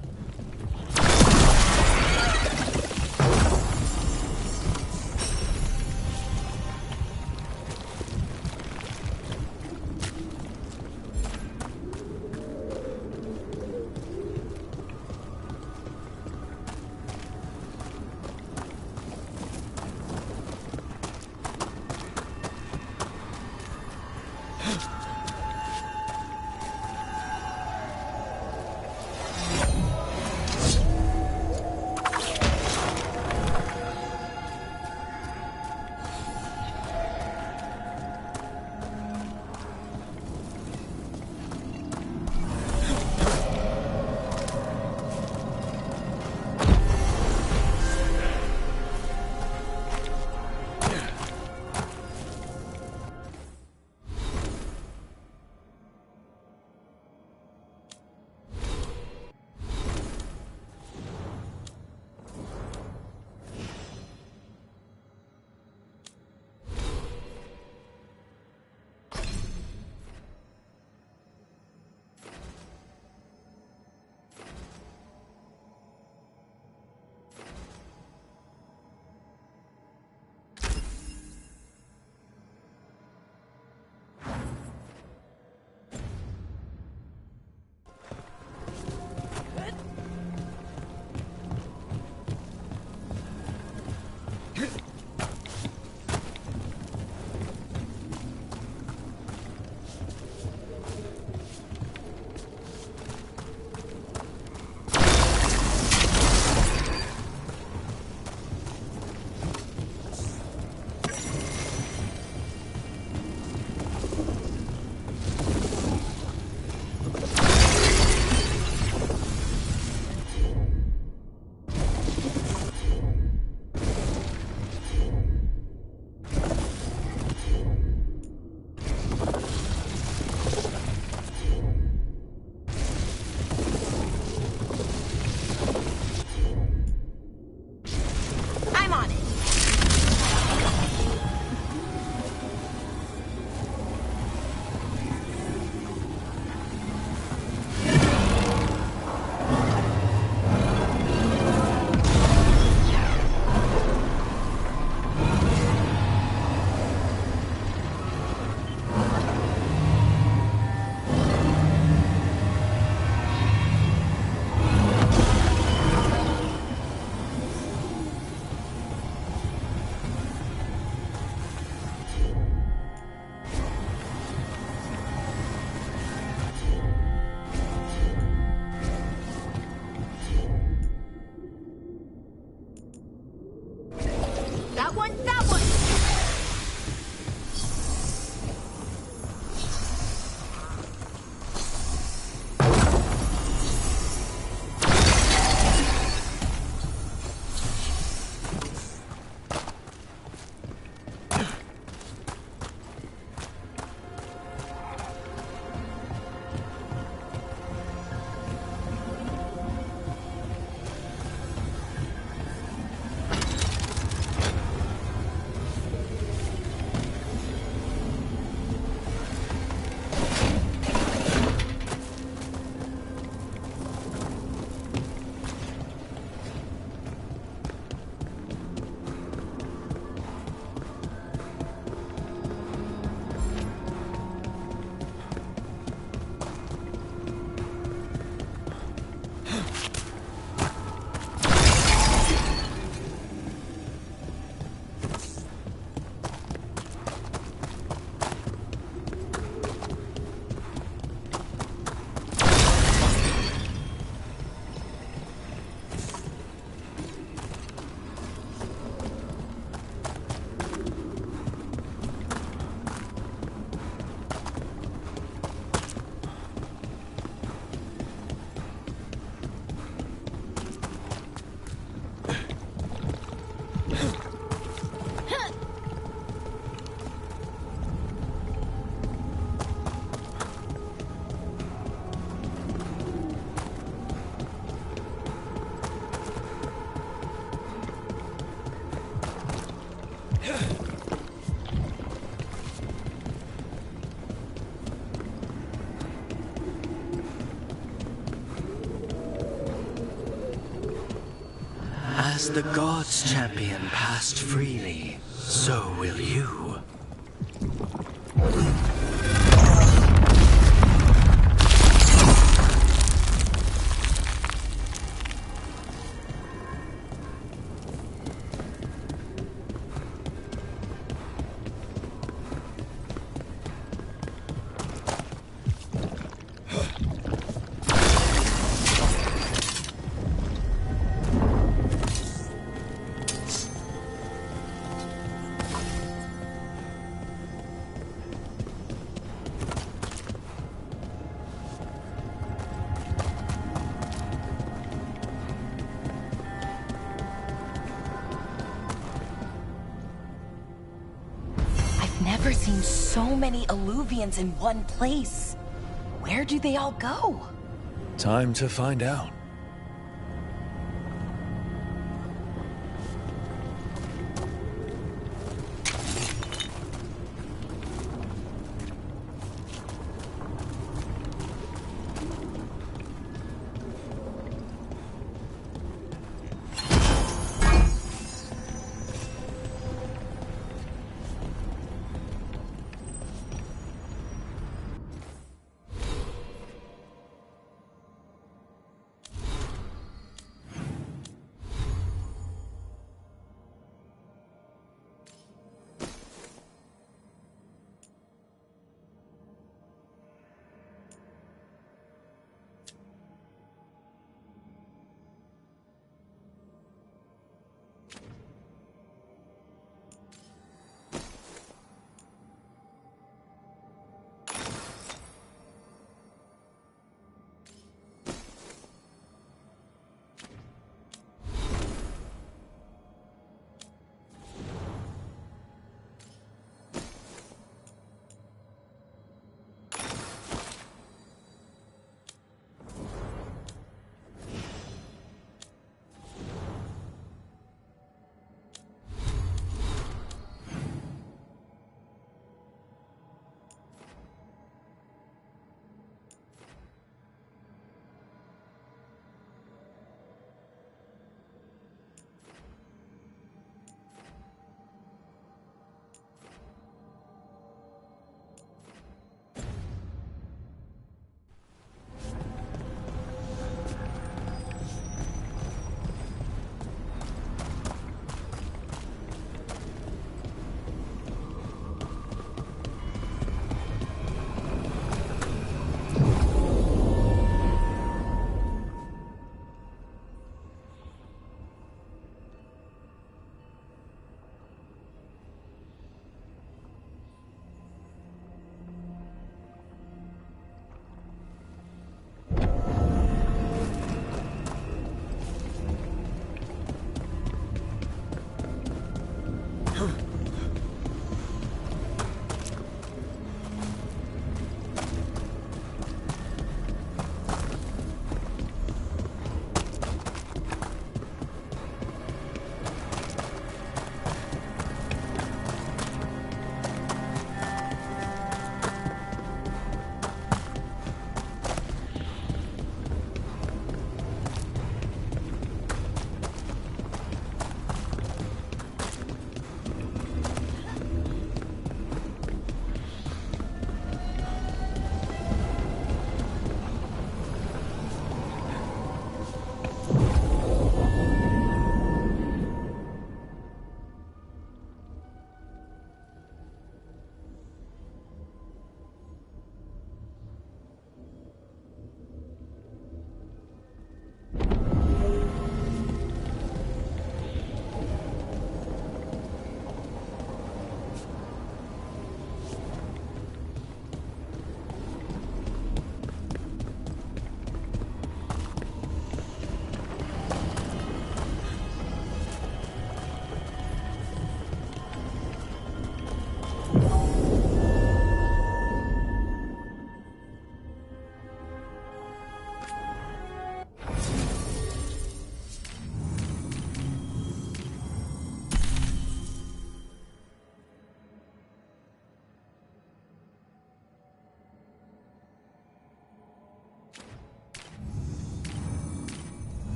As the gods' champion passed freely, so will you. Never seen so many Illuvians in one place. Where do they all go? Time to find out.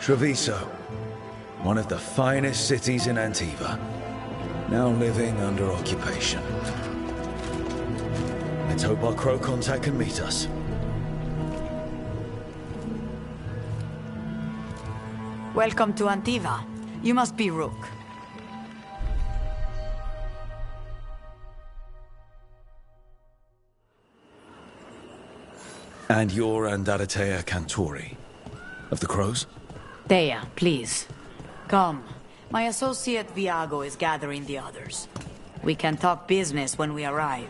Treviso, one of the finest cities in Antiva, now living under occupation. Let's hope our crow contact can meet us. Welcome to Antiva. You must be Rook. And you're Andaratea Cantori, of the Crows? Thea, please. Come. My associate Viago is gathering the others. We can talk business when we arrive.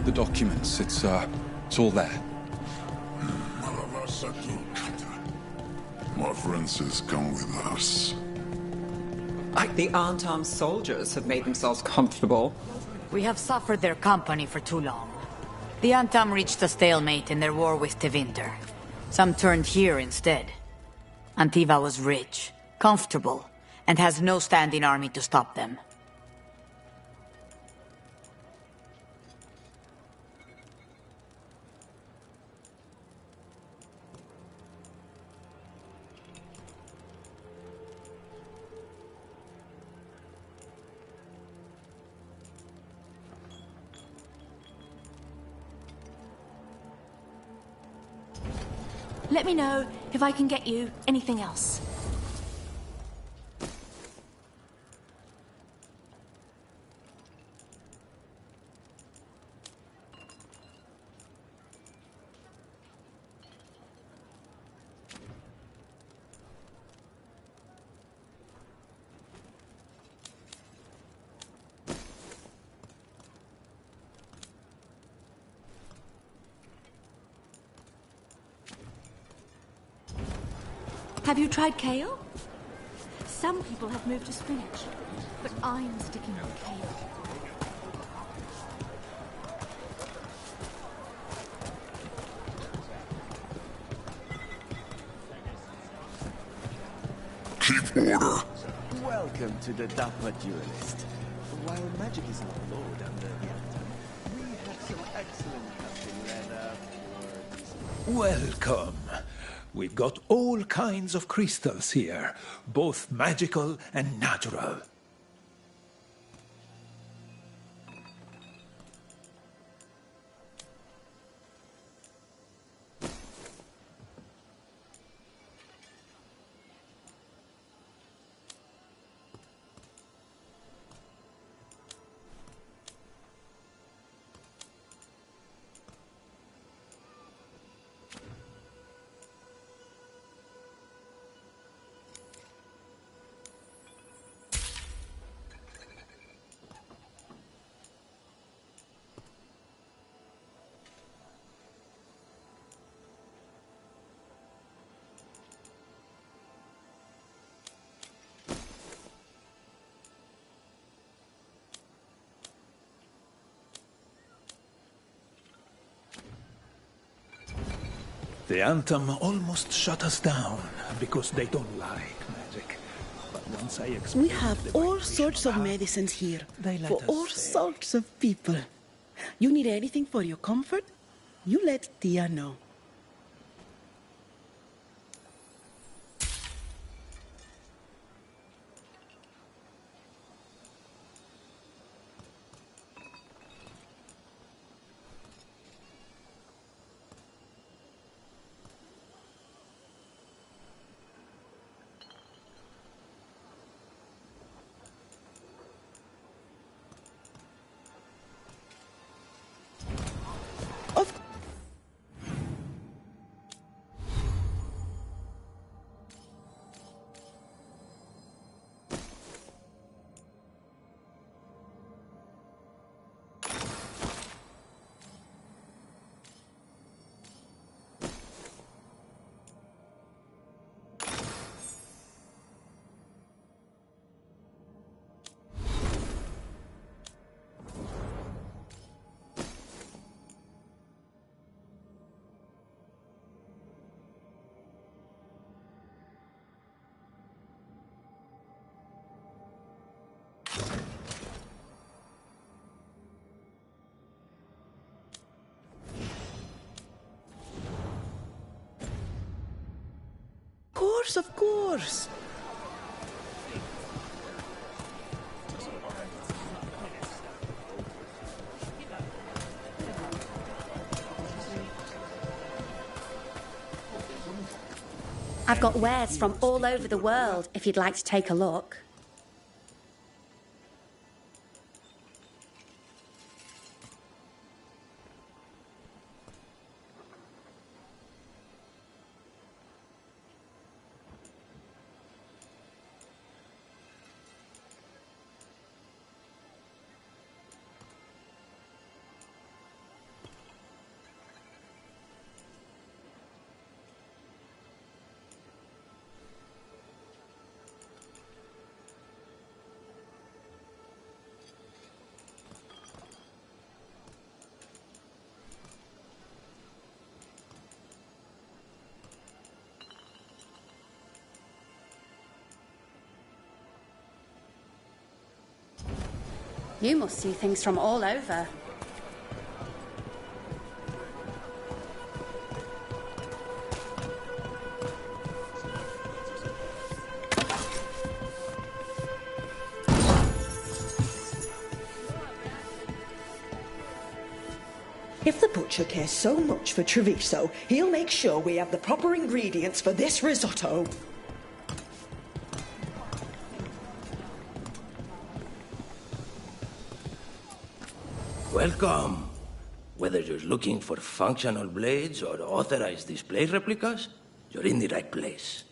The documents, it's all there. My friends come with us. The unarmed soldiers have made themselves comfortable. We have suffered their company for too long. The Antam reached a stalemate in their war with Tevinter. Some turned here instead. Antiva was rich, comfortable, and has no standing army to stop them. Let me know if I can get you anything else. Have you tried kale? Some people have moved to spinach, but I'm sticking with kale. Keep order. Welcome to the Dapper Duelist. While magic is not lowered under the Antam, we have some excellent custom leather. Welcome. We've got all kinds of crystals here, both magical and natural. The Antam almost shut us down because they don't like magic. But once I explained we have all sorts of medicines here for all sorts of people. You need anything for your comfort? You let Tia know. course, of course. I've got wares from all over the world, if you'd like to take a look. You must see things from all over. If the butcher cares so much for Treviso, he'll make sure we have the proper ingredients for this risotto. Welcome. Whether you're looking for functional blades or authorized display replicas, you're in the right place.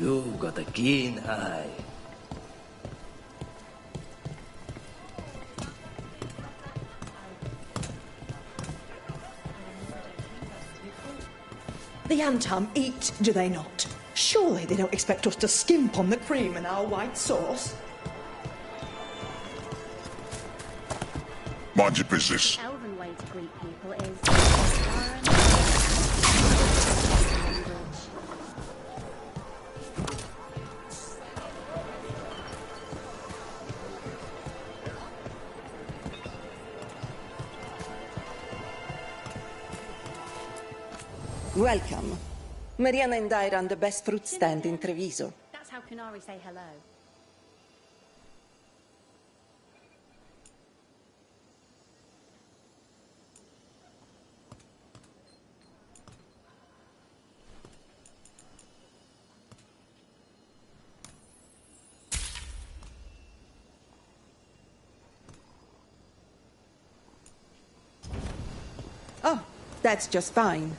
You've got a keen eye. The Antam eat, do they not? Surely they don't expect us to skimp on the cream in our white sauce. Mind your business. The elven way to greet people is... Welcome. Mariana and I run the best fruit stand in Treviso. That's how Kunari say hello. Oh, that's just fine.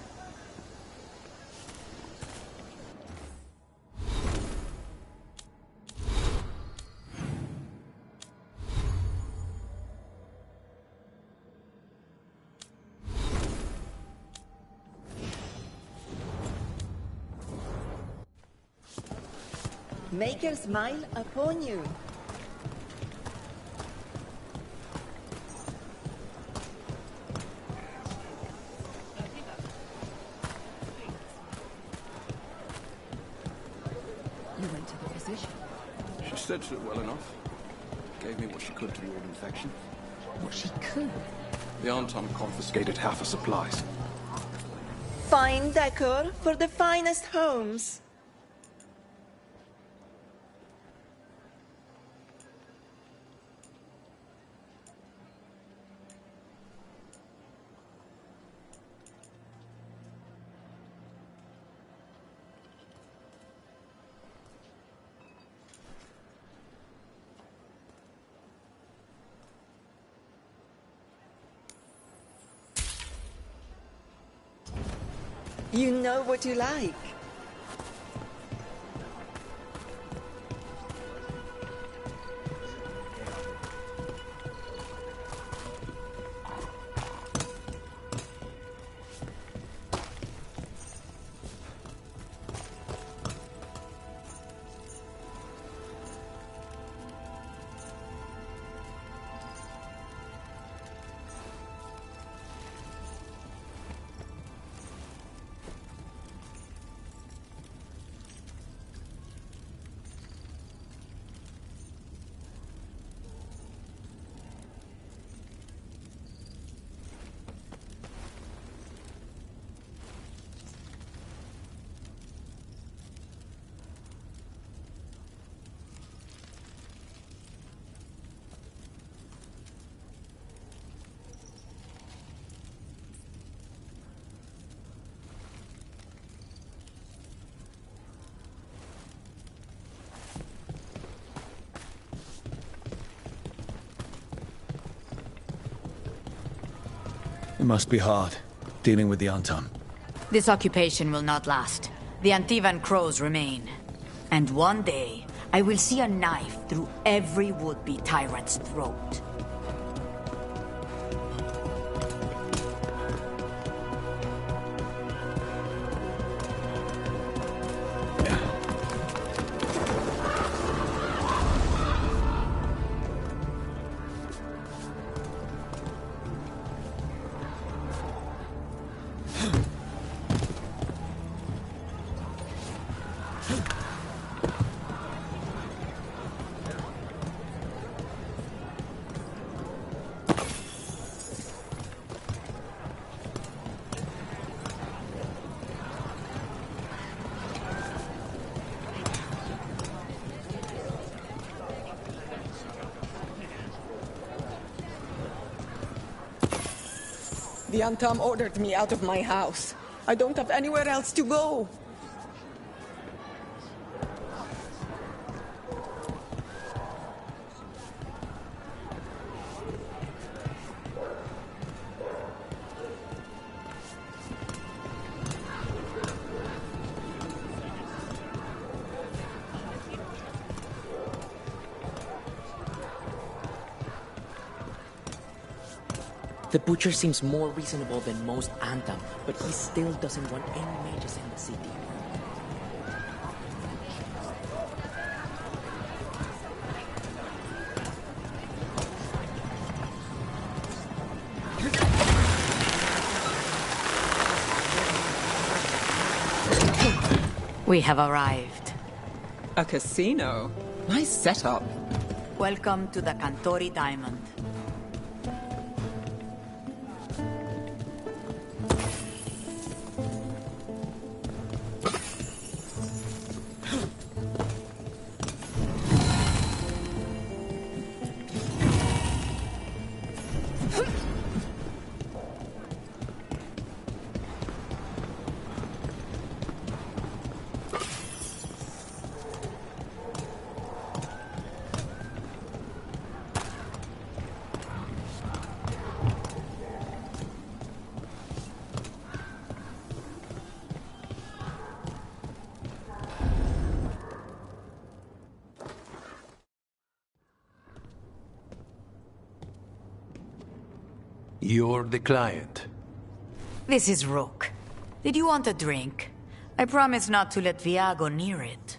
Make her smile upon you. You went to the physician. She stitched it well enough. Gave me what she could to ward infection. What she could? The Anton confiscated half her supplies. Fine decor for the finest homes. You know what you like. It must be hard, dealing with the Antam. This occupation will not last. The Antivan crows remain. And one day, I will see a knife through every would-be tyrant's throat. The Antam ordered me out of my house. I don't have anywhere else to go. The Butcher seems more reasonable than most Antam, but he still doesn't want any mages in the city. We have arrived. A casino? Nice setup. Welcome to the Cantori Diamond. You're the client. This is Rook. Did you want a drink? I promise not to let Viago near it.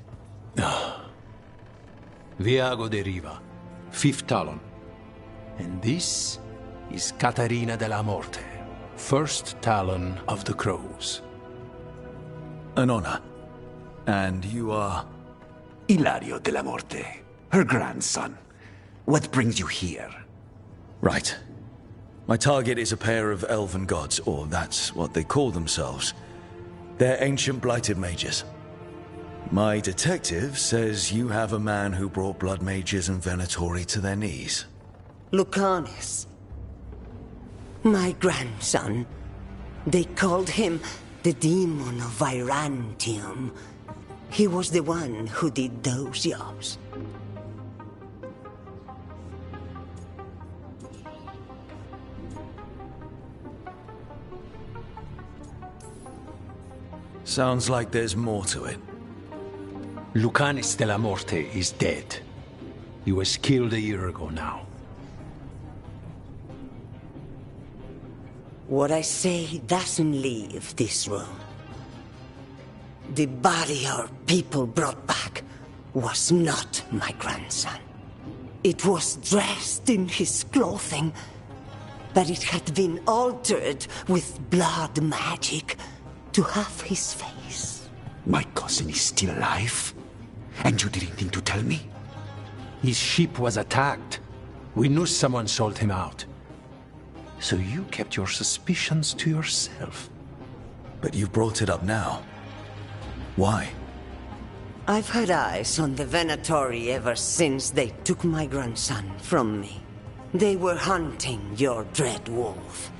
Viago de Riva, 5th Talon. And this is Catarina de la Morte, 1st Talon of the Crows. An honor. And you are? Ilario de la Morte, her grandson. What brings you here? Right. My target is a pair of elven gods, or that's what they call themselves. They're ancient blighted mages. My detective says you have a man who brought blood mages and Venatori to their knees. Lucanus. My grandson. They called him the Demon of Virantium. He was the one who did those jobs. Sounds like there's more to it. Lucanus de la Morte is dead. He was killed a year ago now. What I say doesn't leave this room. The body our people brought back was not my grandson. It was dressed in his clothing, but it had been altered with blood magic to have his face. My cousin is still alive? And you didn't think to tell me? His ship was attacked. We knew someone sold him out. So you kept your suspicions to yourself. But you brought it up now. Why? I've had eyes on the Venatori ever since they took my grandson from me. They were hunting your dread wolf.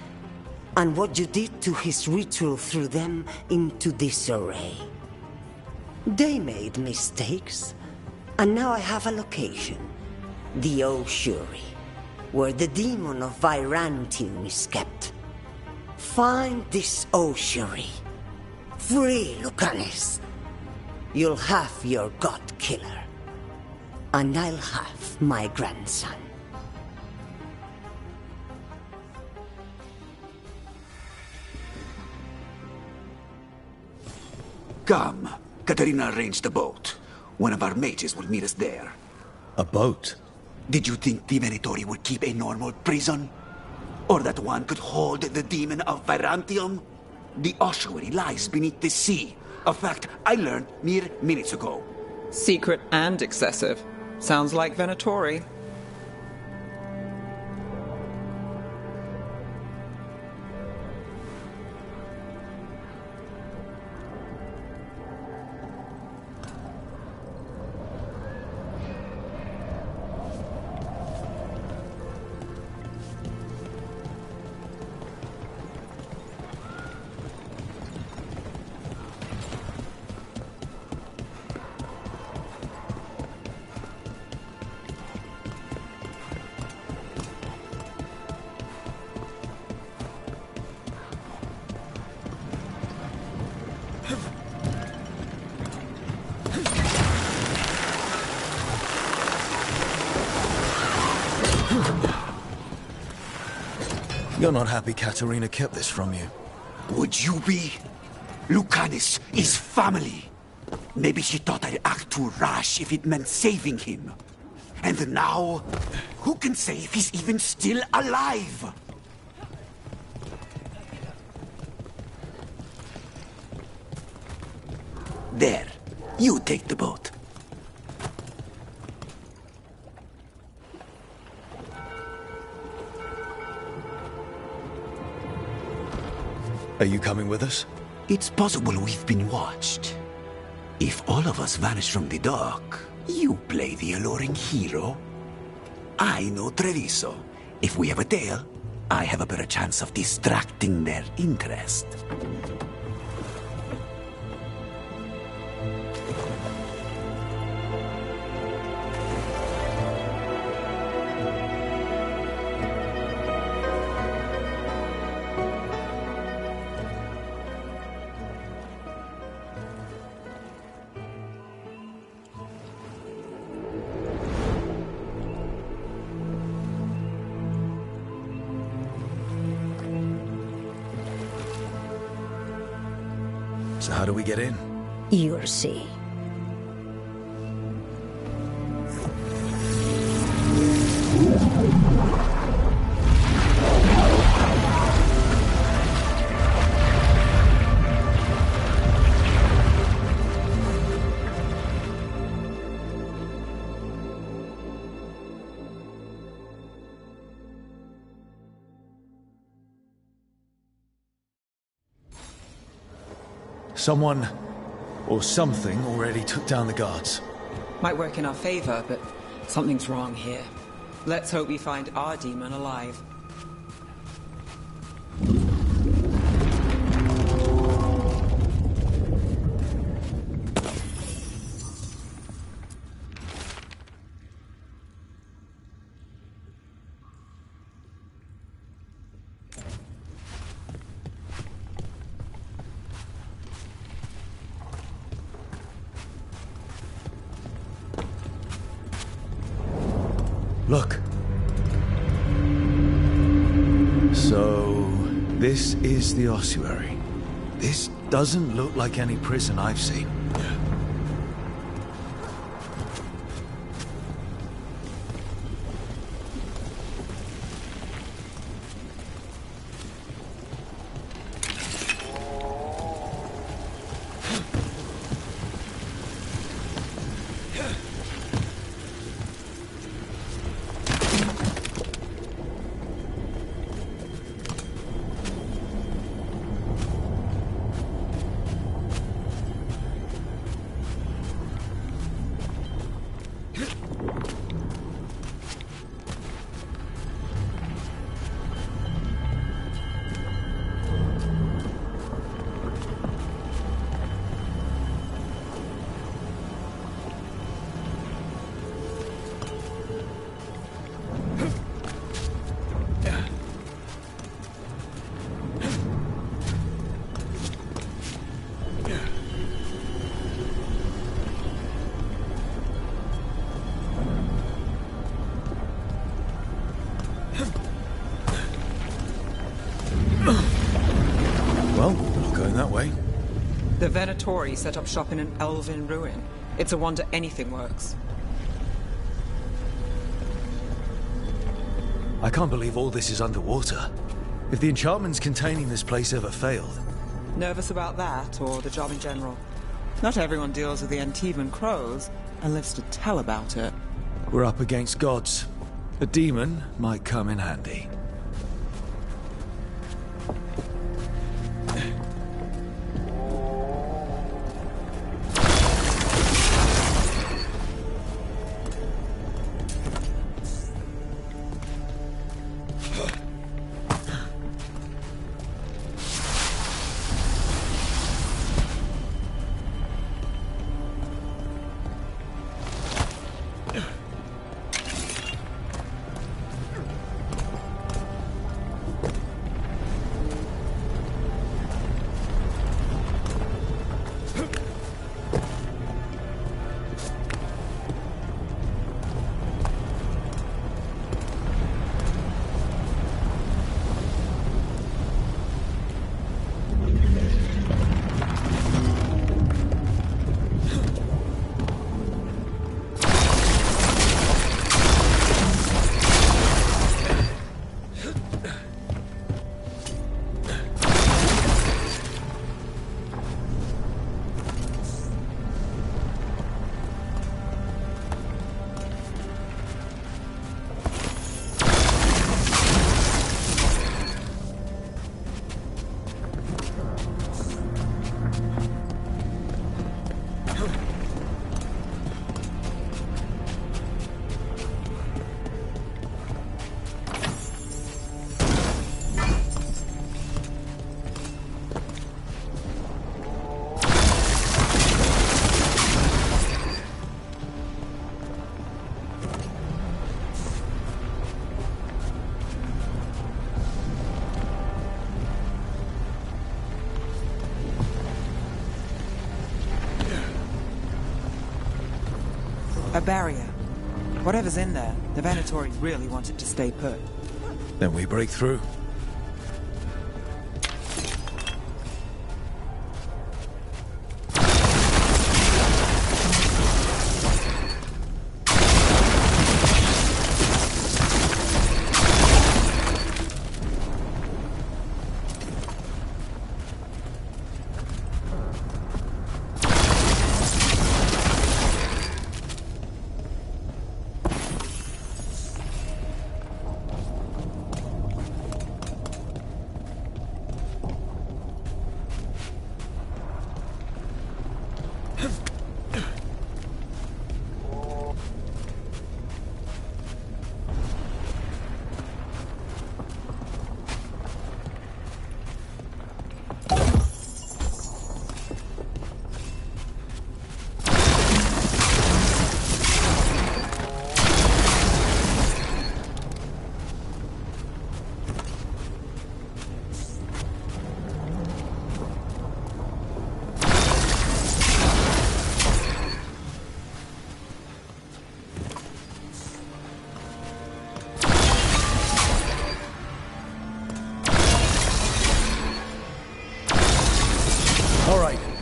And what you did to his ritual threw them into disarray. They made mistakes, and now I have a location. The Oshuri, where the demon of Virantium is kept. Find this ossuary. Free Lucanus. You'll have your god killer. And I'll have my grandson. Come. Katarina arranged a boat. One of our mages will meet us there. A boat? Did you think the Venatori would keep a normal prison? Or that one could hold the demon of Byzantium? The ossuary lies beneath the sea. A fact I learned mere minutes ago. Secret and excessive. Sounds like Venatori. You're not happy Katarina kept this from you. Would you be? Lucanus is family. Maybe she thought I'd act too rash if it meant saving him. And now, who can say if he's even still alive? There, you take the boat. Are you coming with us? It's possible we've been watched. If all of us vanish from the dock, you play the alluring hero. I know Treviso. If we have a tail, I have a better chance of distracting their interest. So how do we get in? You'll see. Someone or something already took down the guards. Might work in our favor, but something's wrong here. Let's hope we find our demon alive. Look. So, this is the ossuary. This doesn't look like any prison I've seen. Venatori set up shop in an elven ruin. It's a wonder anything works. I can't believe all this is underwater. If the enchantments containing this place ever failed... Nervous about that, or the job in general? Not everyone deals with the Antivan crows and lives to tell about it. We're up against gods. A demon might come in handy. A barrier. Whatever's in there, the Venatori really want it to stay put. Then we break through.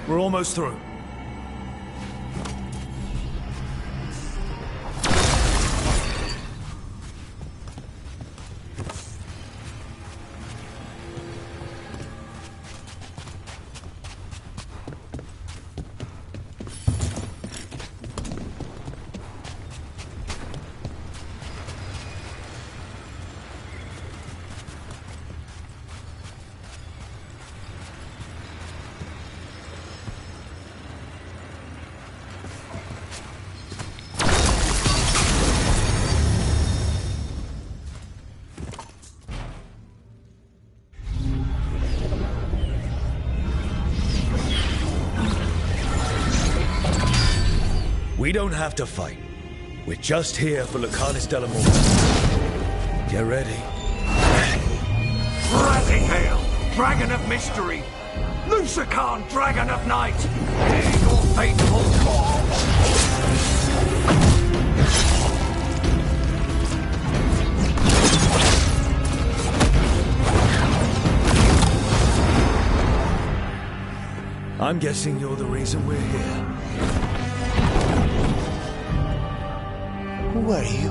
We're almost through. We don't have to fight. We're just here for Lucanus Delamorte. Get ready. Rising Hail, Dragon of Mystery! Lucican, Dragon of Night! Hear your faithful call! I'm guessing you're the reason we're here. Who are you?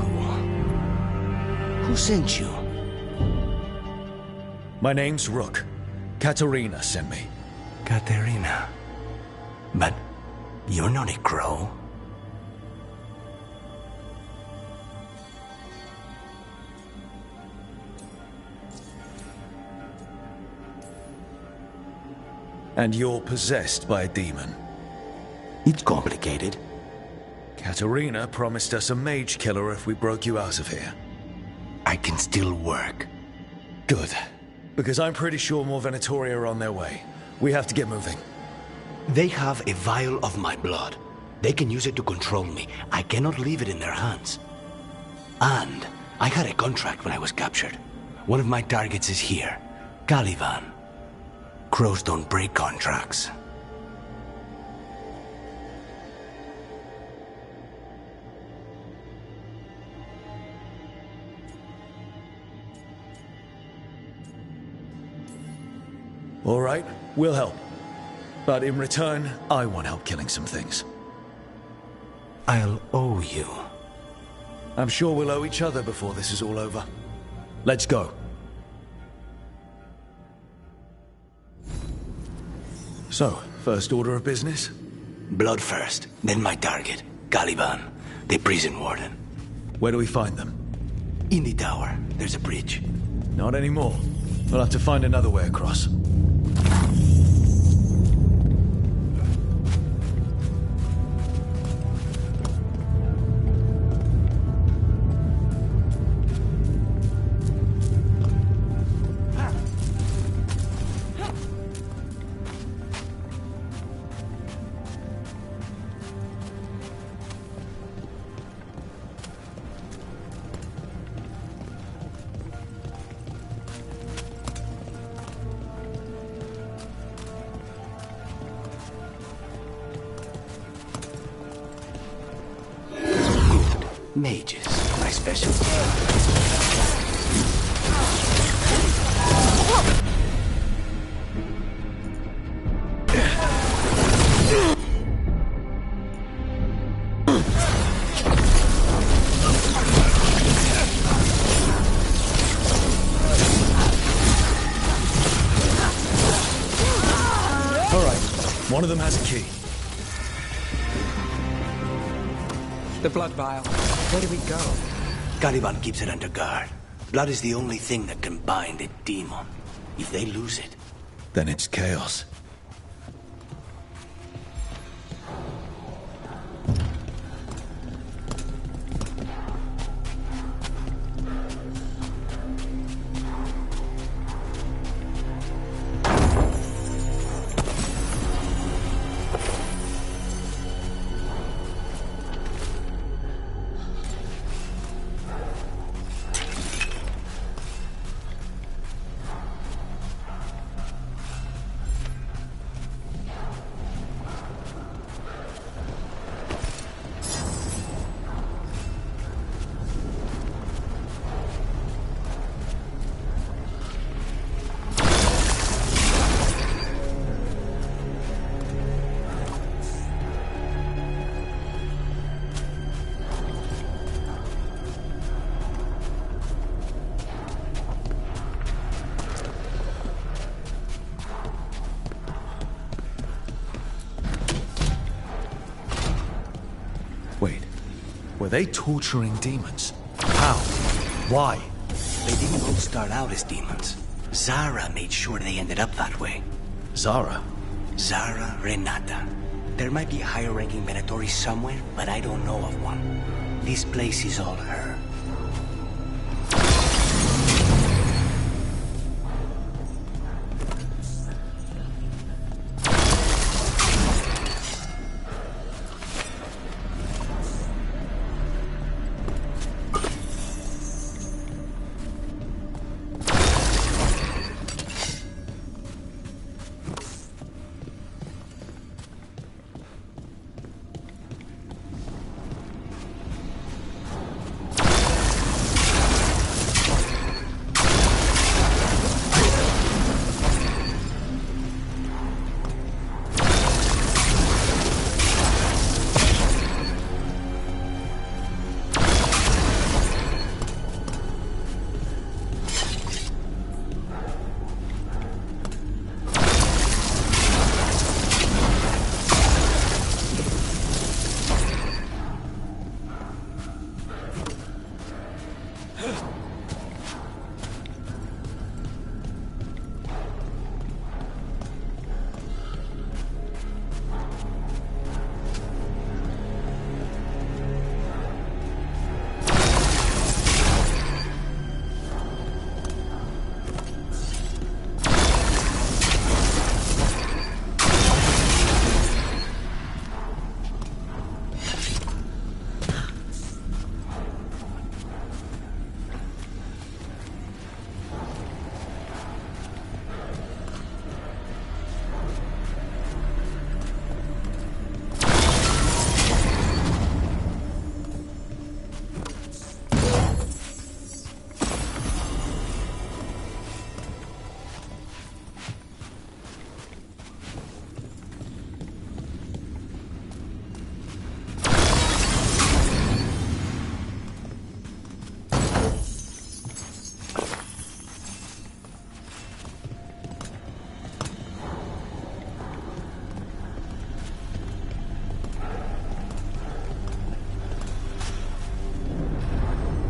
Who sent you? My name's Rook. Katerina sent me. Katerina. But you're not a crow. And you're possessed by a demon. It's complicated. Katerina promised us a mage killer if we broke you out of here. I can still work. Good. Because I'm pretty sure more Venatori are on their way. We have to get moving. They have a vial of my blood. They can use it to control me. I cannot leave it in their hands. And I had a contract when I was captured. One of my targets is here. Caliban. Crows don't break contracts. All right, we'll help. But in return, I want help killing some things. I'll owe you. I'm sure we'll owe each other before this is all over. Let's go. So, first order of business? Blood first, then my target, Caliban, the prison warden. Where do we find them? In the tower. There's a bridge. Not anymore. We'll have to find another way across. Mages, my specialty. All right, one of them has a key. The blood vial. Where do we go? Caliban keeps it under guard. Blood is the only thing that can bind a demon. If they lose it, then it's chaos. Were they torturing demons? How? Why? They didn't all start out as demons. Zara made sure they ended up that way. Zara? Zara Renata. There might be a higher-ranking Venatori somewhere, but I don't know of one. This place is all her.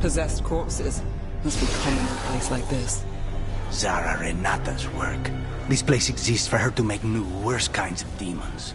Possessed corpses. Must be common in a place like this. Zara Renata's work. This place exists for her to make new, worse kinds of demons.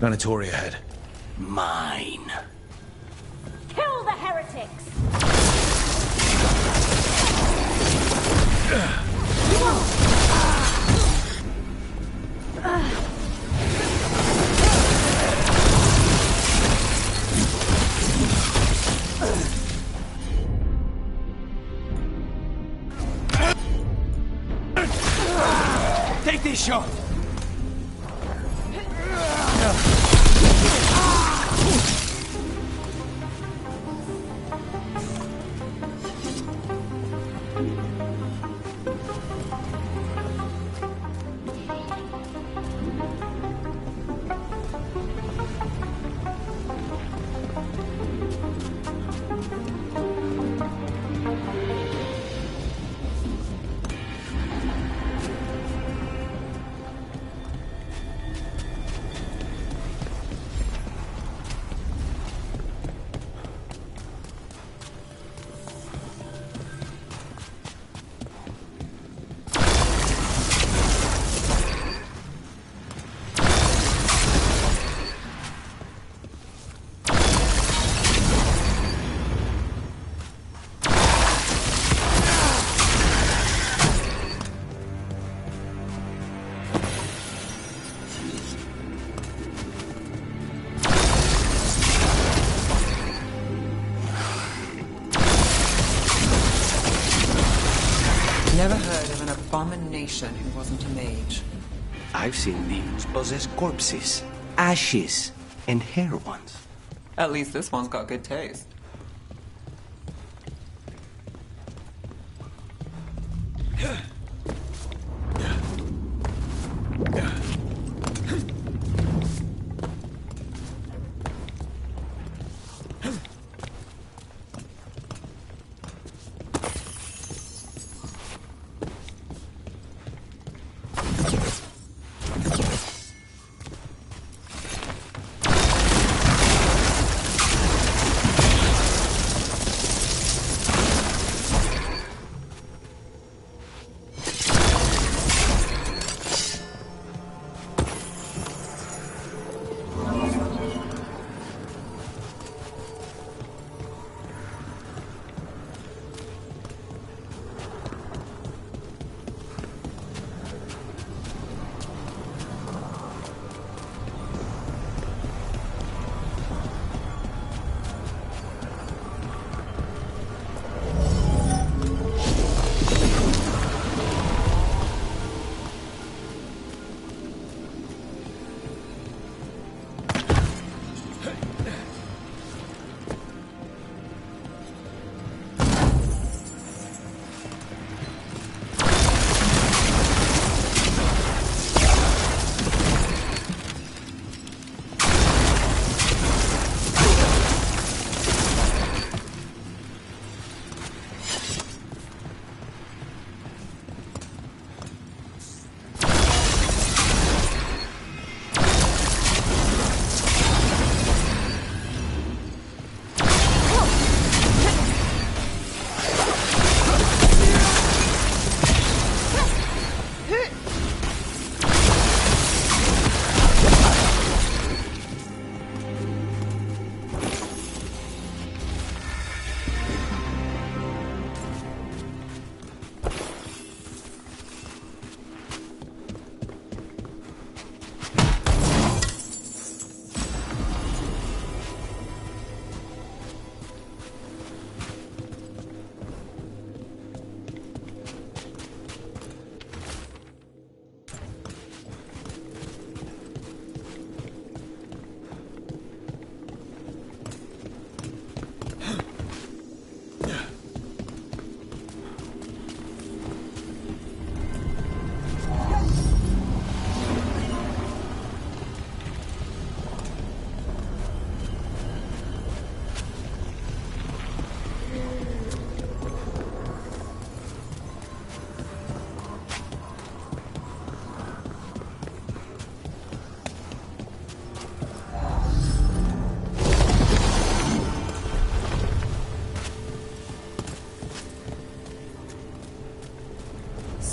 Venatori ahead. Mine. Kill the heretics! Take this shot! Never heard of an abomination who wasn't a mage. I've seen demons possess corpses, ashes, and hair ones. At least this one's got good taste.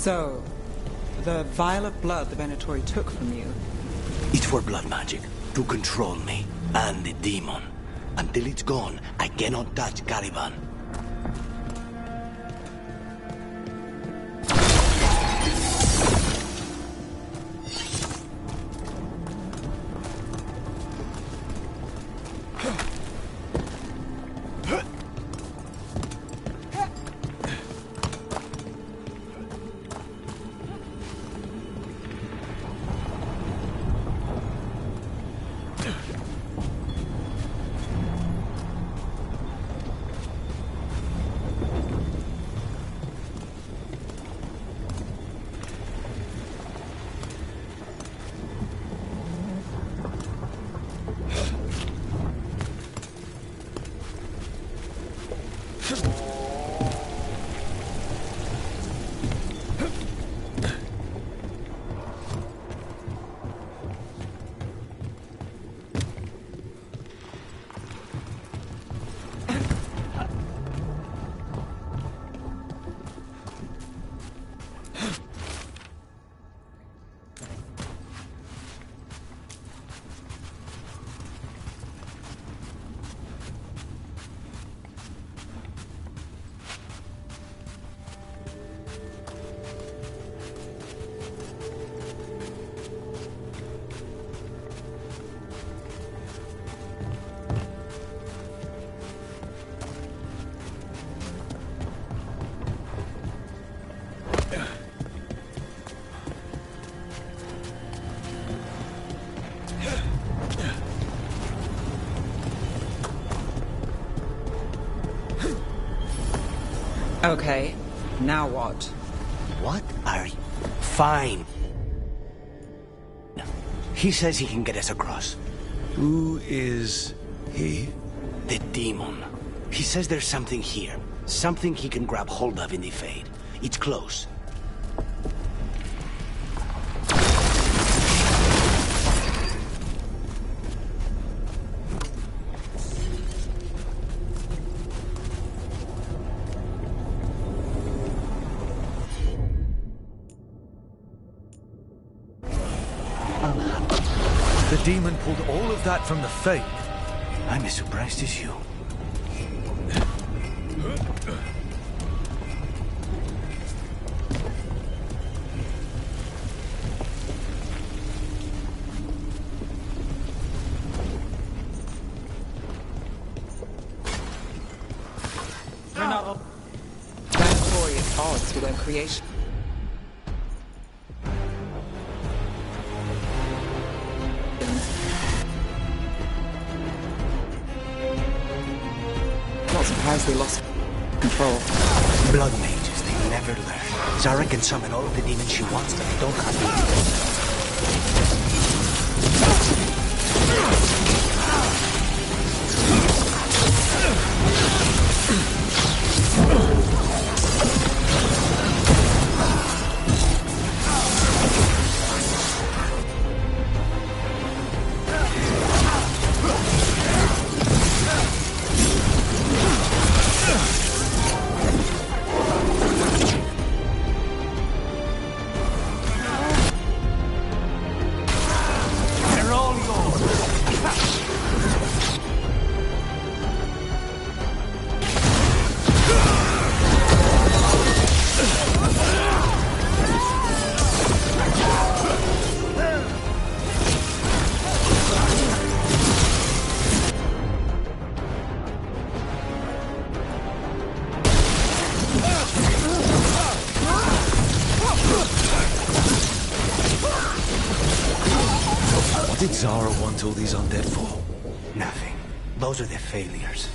So, the vial of blood the Venatori took from you. It's for blood magic, to control me, and the demon. Until it's gone, I cannot touch Caliban. Okay, now what? What are you? Fine. He says he can get us across. Who is he? The demon. He says there's something here. Something he can grab hold of in the Fade. It's close. The demon pulled all of that from the Fade. I'm as surprised as you. We're not Venatori at odds with their creation. Not surprised they lost control. Blood mages, they never learn. Zara can summon all of the demons she wants, but they don't have to. What did Zara want all these undead for? Nothing. Those are the failures.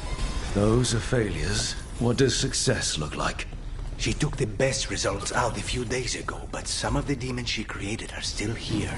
Those are failures? What does success look like? She took the best results out a few days ago, but some of the demons she created are still here.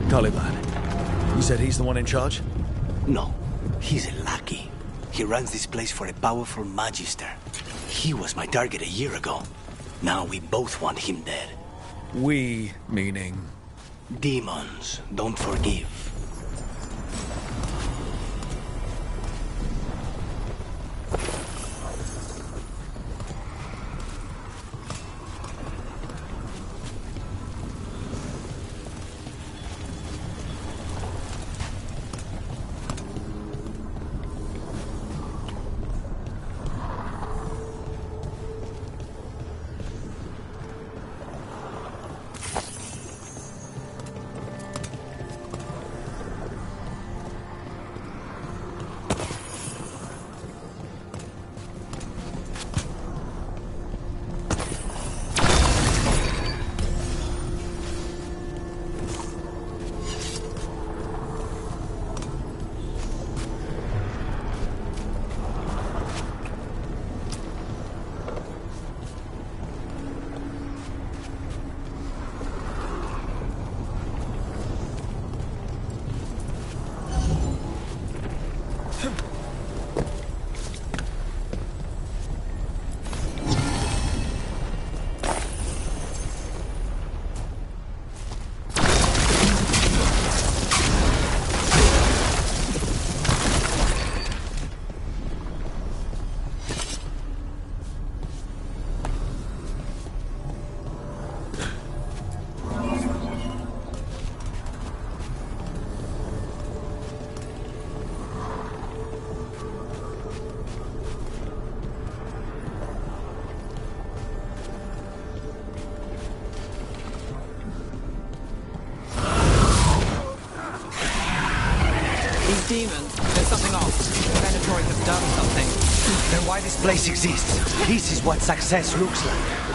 Caliban. You said he's the one in charge? No, he's a lackey. He runs this place for a powerful magister. He was my target a year ago. Now we both want him dead. We, meaning? Demons don't forgive. Demons, there's something off. Venatori has done something. Then why this place exists? This is what success looks like.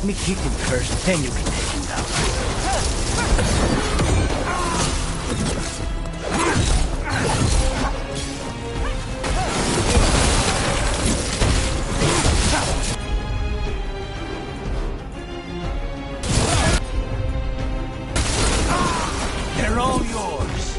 Let me kick him first, then you can take him down. They're all yours.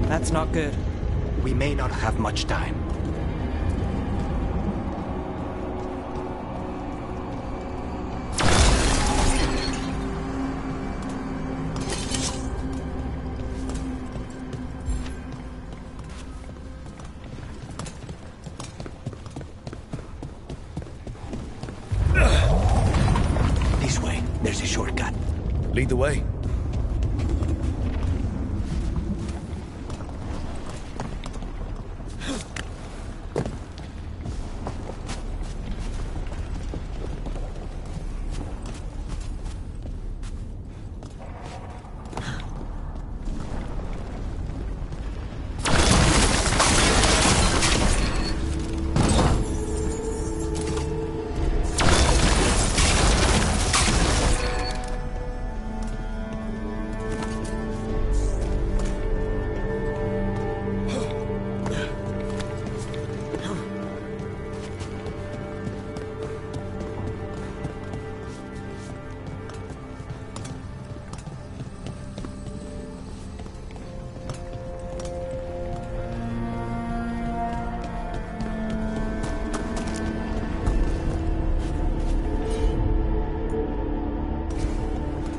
That's not good. We may not have much time. This way. There's a shortcut. Lead the way.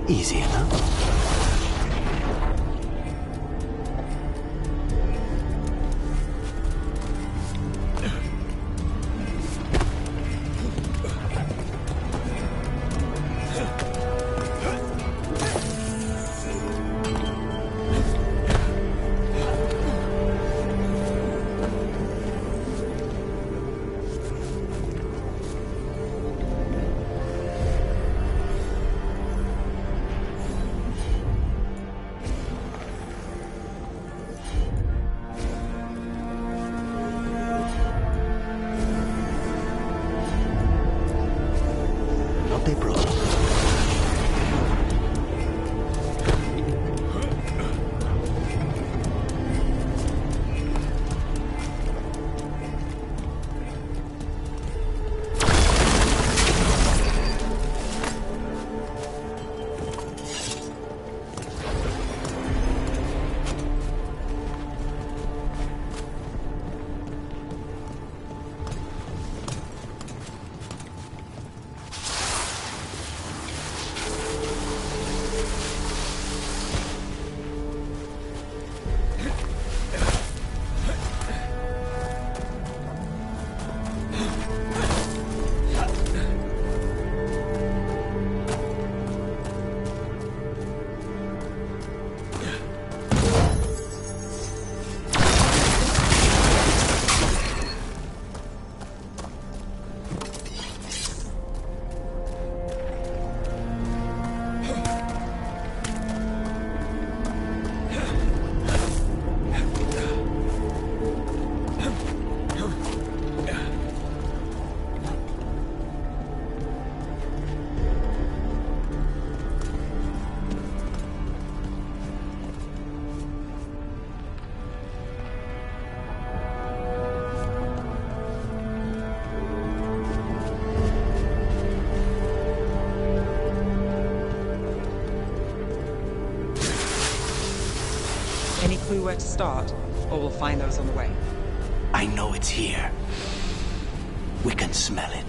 Easy enough. They brought. Any clue where to start, or we'll find those on the way? I know it's here. We can smell it.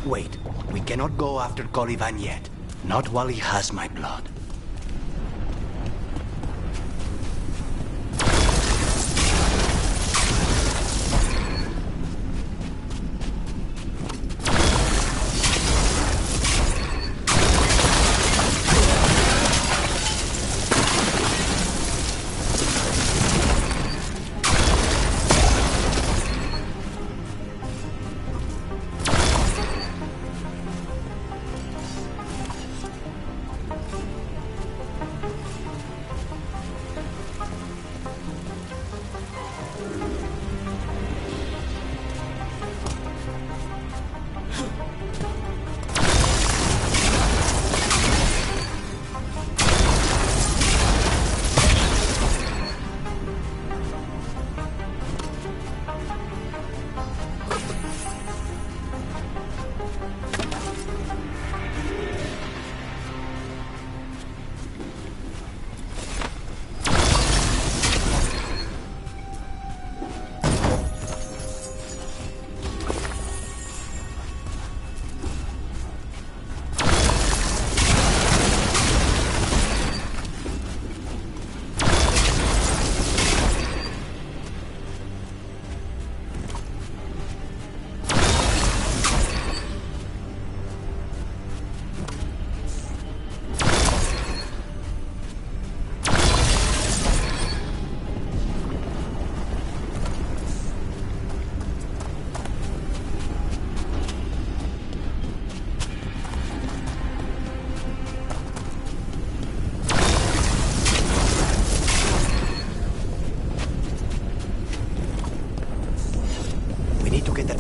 Wait, we cannot go after Colivan yet. Not while he has my blood.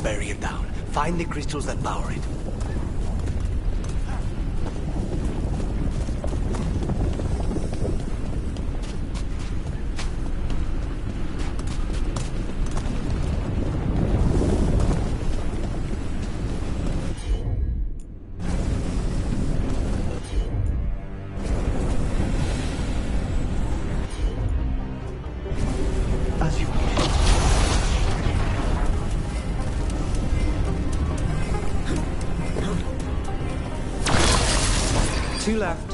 Barrier down. Find the crystals that power it. As you wish. 2 left.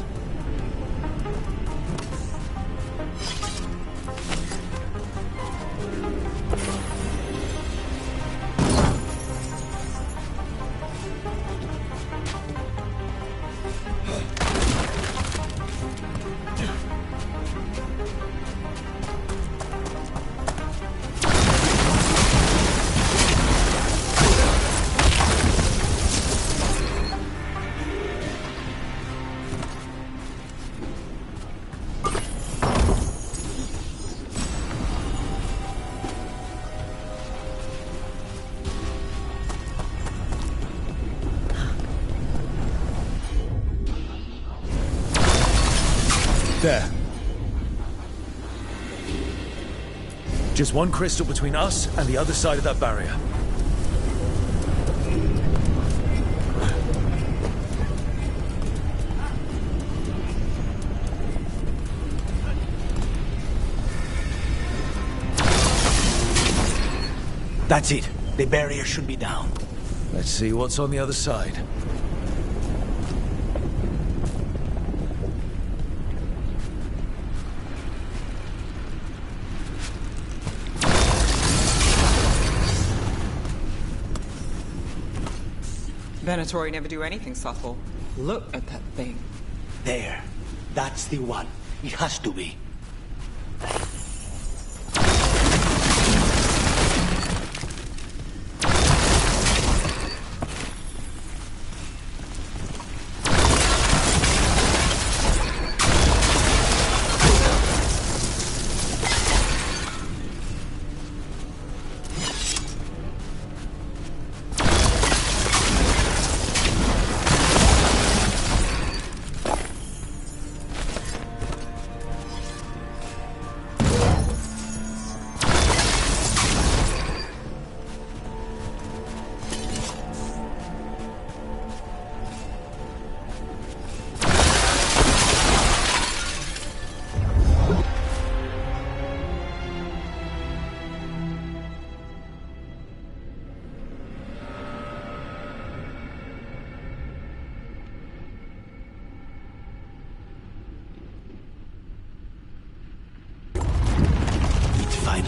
There. Just one crystal between us and the other side of that barrier. That's it. The barrier should be down. Let's see what's on the other side. Venatori never do anything subtle. Look at that thing. There. That's the one. It has to be.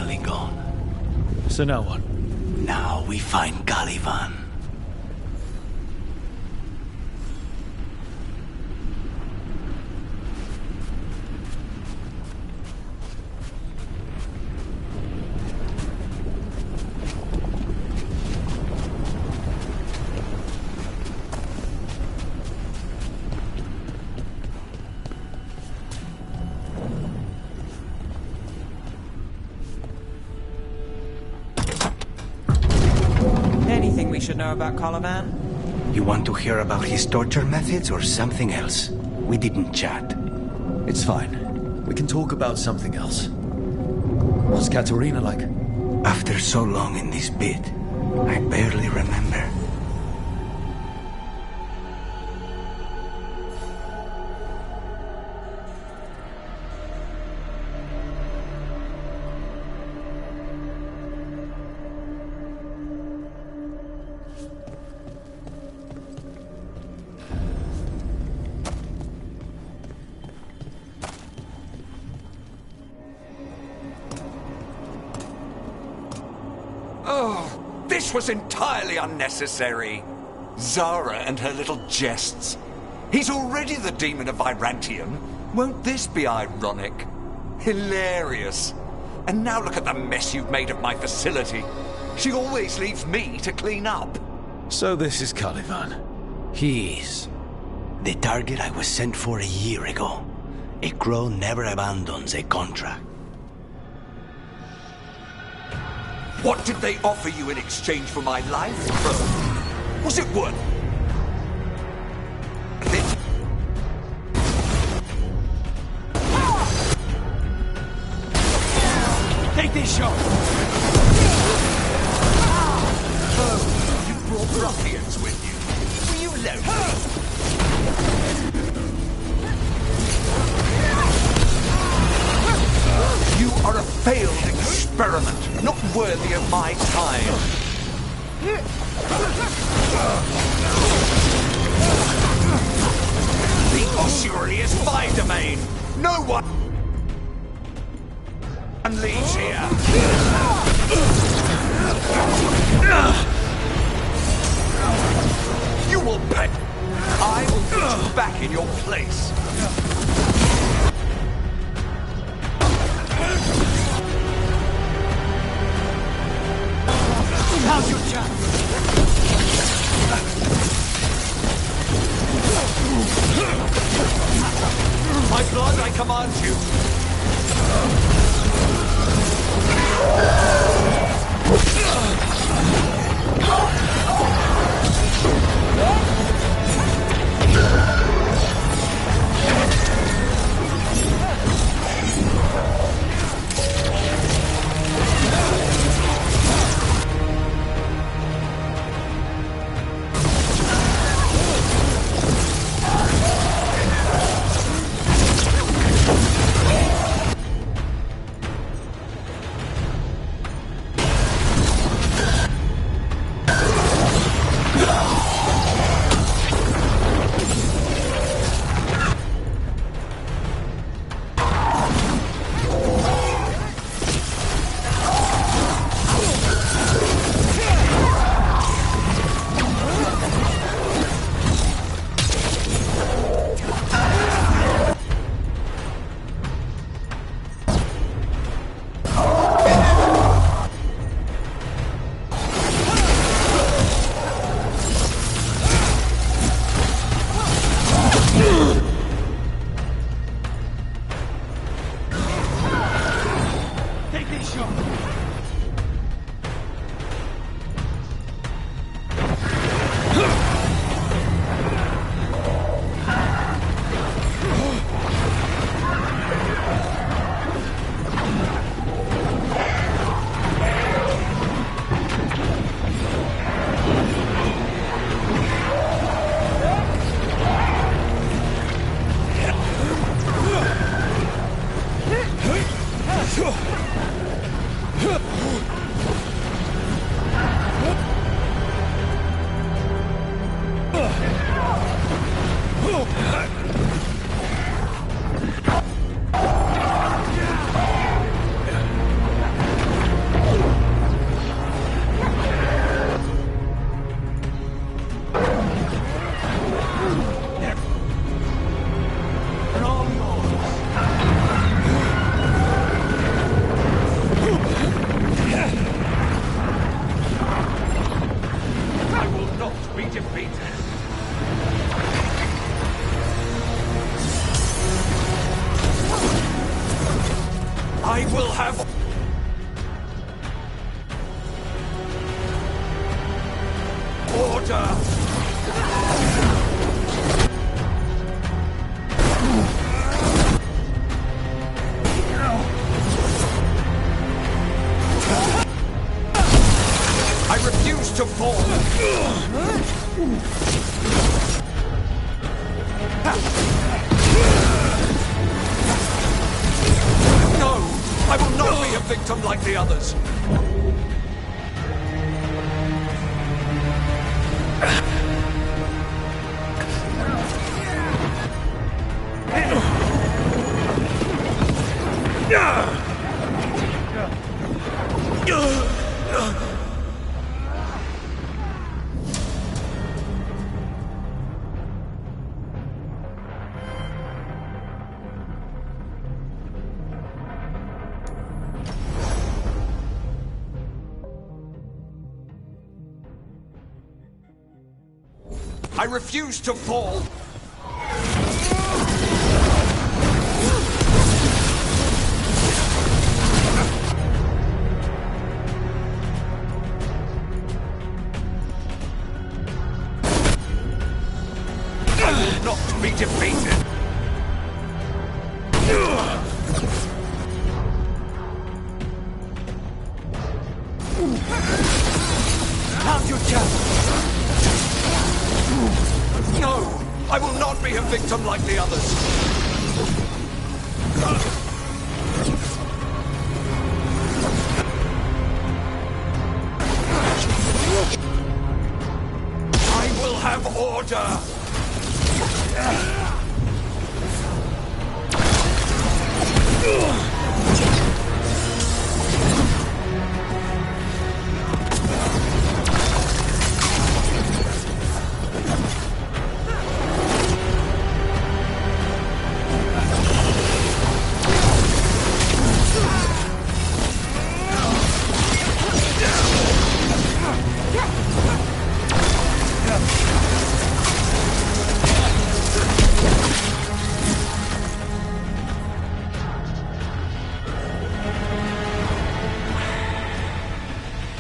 finally gone. So now what? Now we find Caliban. Anything we should know about Caliban? You want to hear about his torture methods or something else? We didn't chat. It's fine. We can talk about something else. What's Katerina like? After so long in this bit, I barely remember. Oh, this was entirely unnecessary. Zara and her little jests. He's already the demon of Virantium. Won't this be ironic? Hilarious. And now look at the mess you've made of my facility. She always leaves me to clean up. So this is Caliban. He is. The target I was sent for a year ago. A crow never abandons a contract. What did they offer you in exchange for my life, Crow? Was it worth it? Take this shot! Oh, you brought ruffians with you. Were you lonely? You are a failed experiment, not worthy of my time. The ossuary is my domain. No one leaves here. You will pay. I will put you back in your place. Now's your chance! My blood, I command you. order! I refuse to fall! No! I will not be a victim like the others! I refuse to fall! I will not be defeated! How's your chest? No! I will not be a victim like the others! I will have order!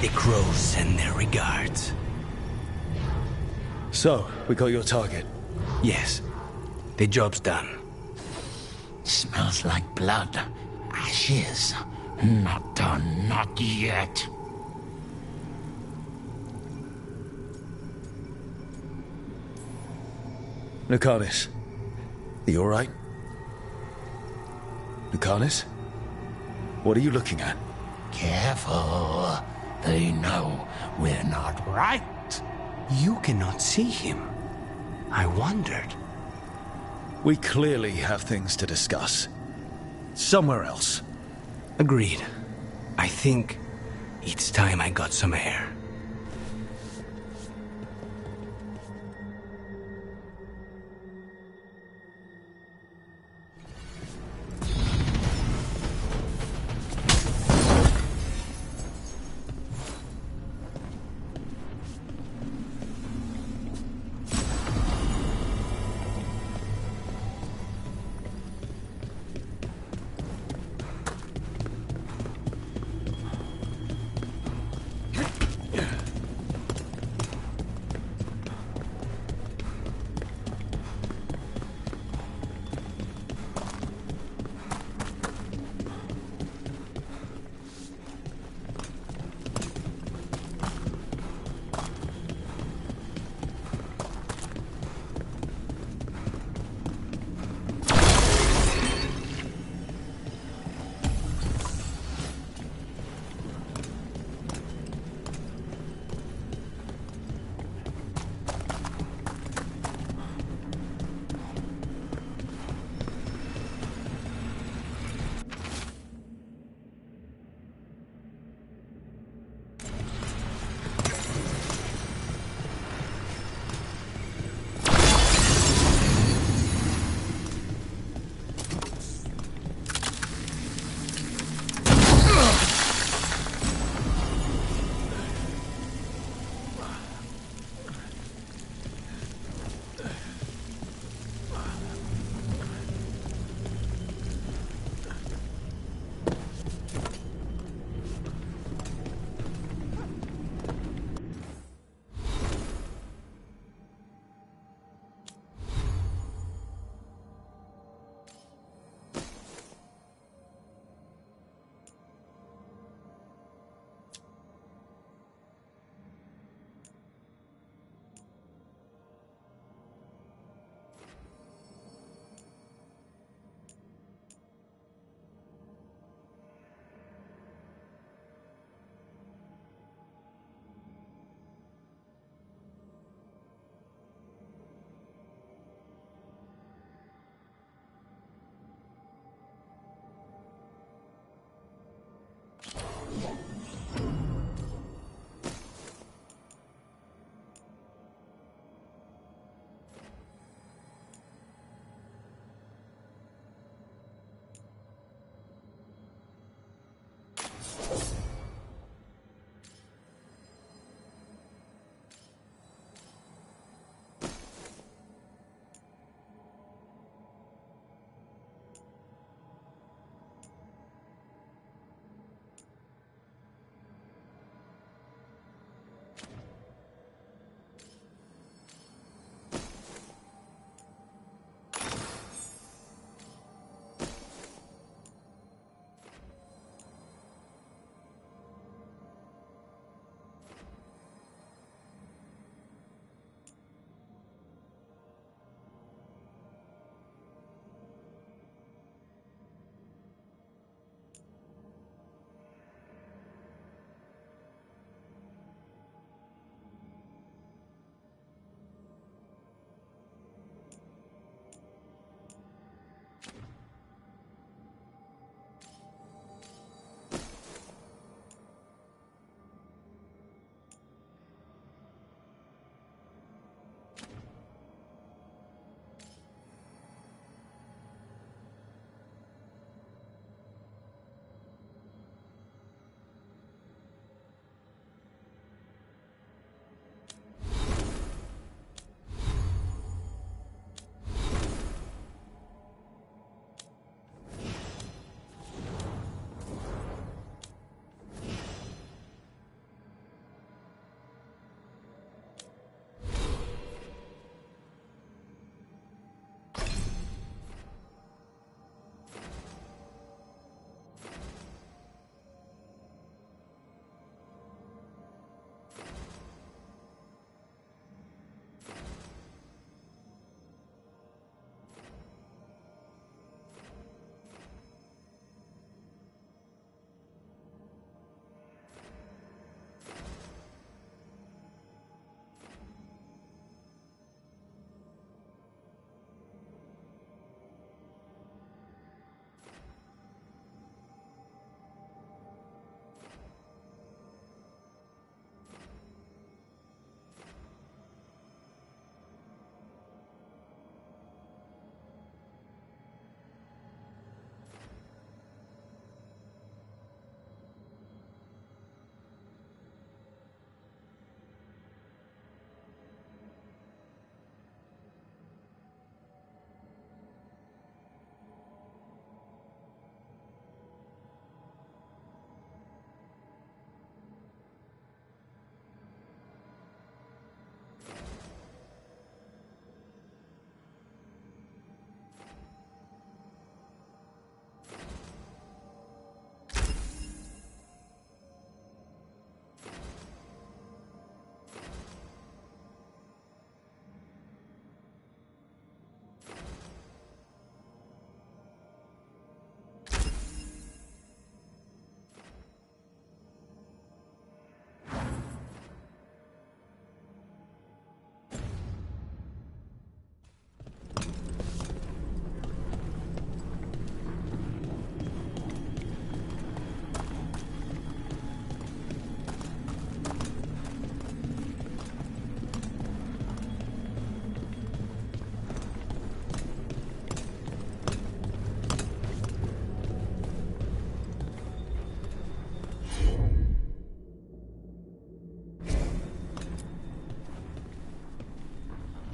The crows send their regards. So, we got your target? Yes. The job's done. Smells like blood. Ashes. Not done, not yet. Lucanus, are you alright? Lucanus? What are you looking at? Careful. They know we're not right. You cannot see him. I wondered. We clearly have things to discuss. Somewhere else. Agreed. I think it's time I got some air.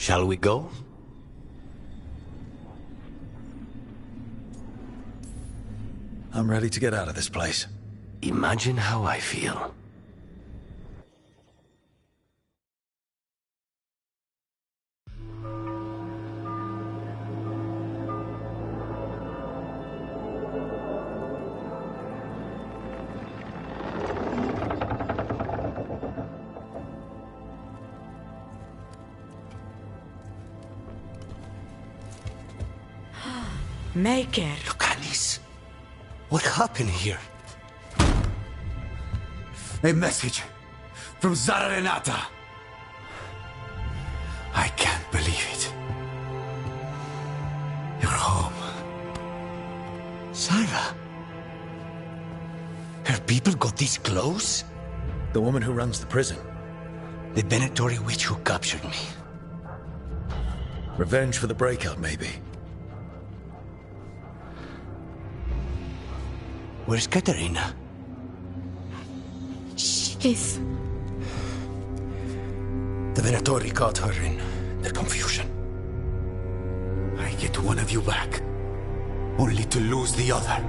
Shall we go? I'm ready to get out of this place. Imagine how I feel. Maker. Lucanis, what happened here? A message from Zara Renata. I can't believe it. You're home. Zara? Her people got this close? The woman who runs the prison. The Venatori witch who captured me. Revenge for the breakout, maybe. Where's Katerina? She's... The Venatori caught her in their confusion. I get one of you back, only to lose the other.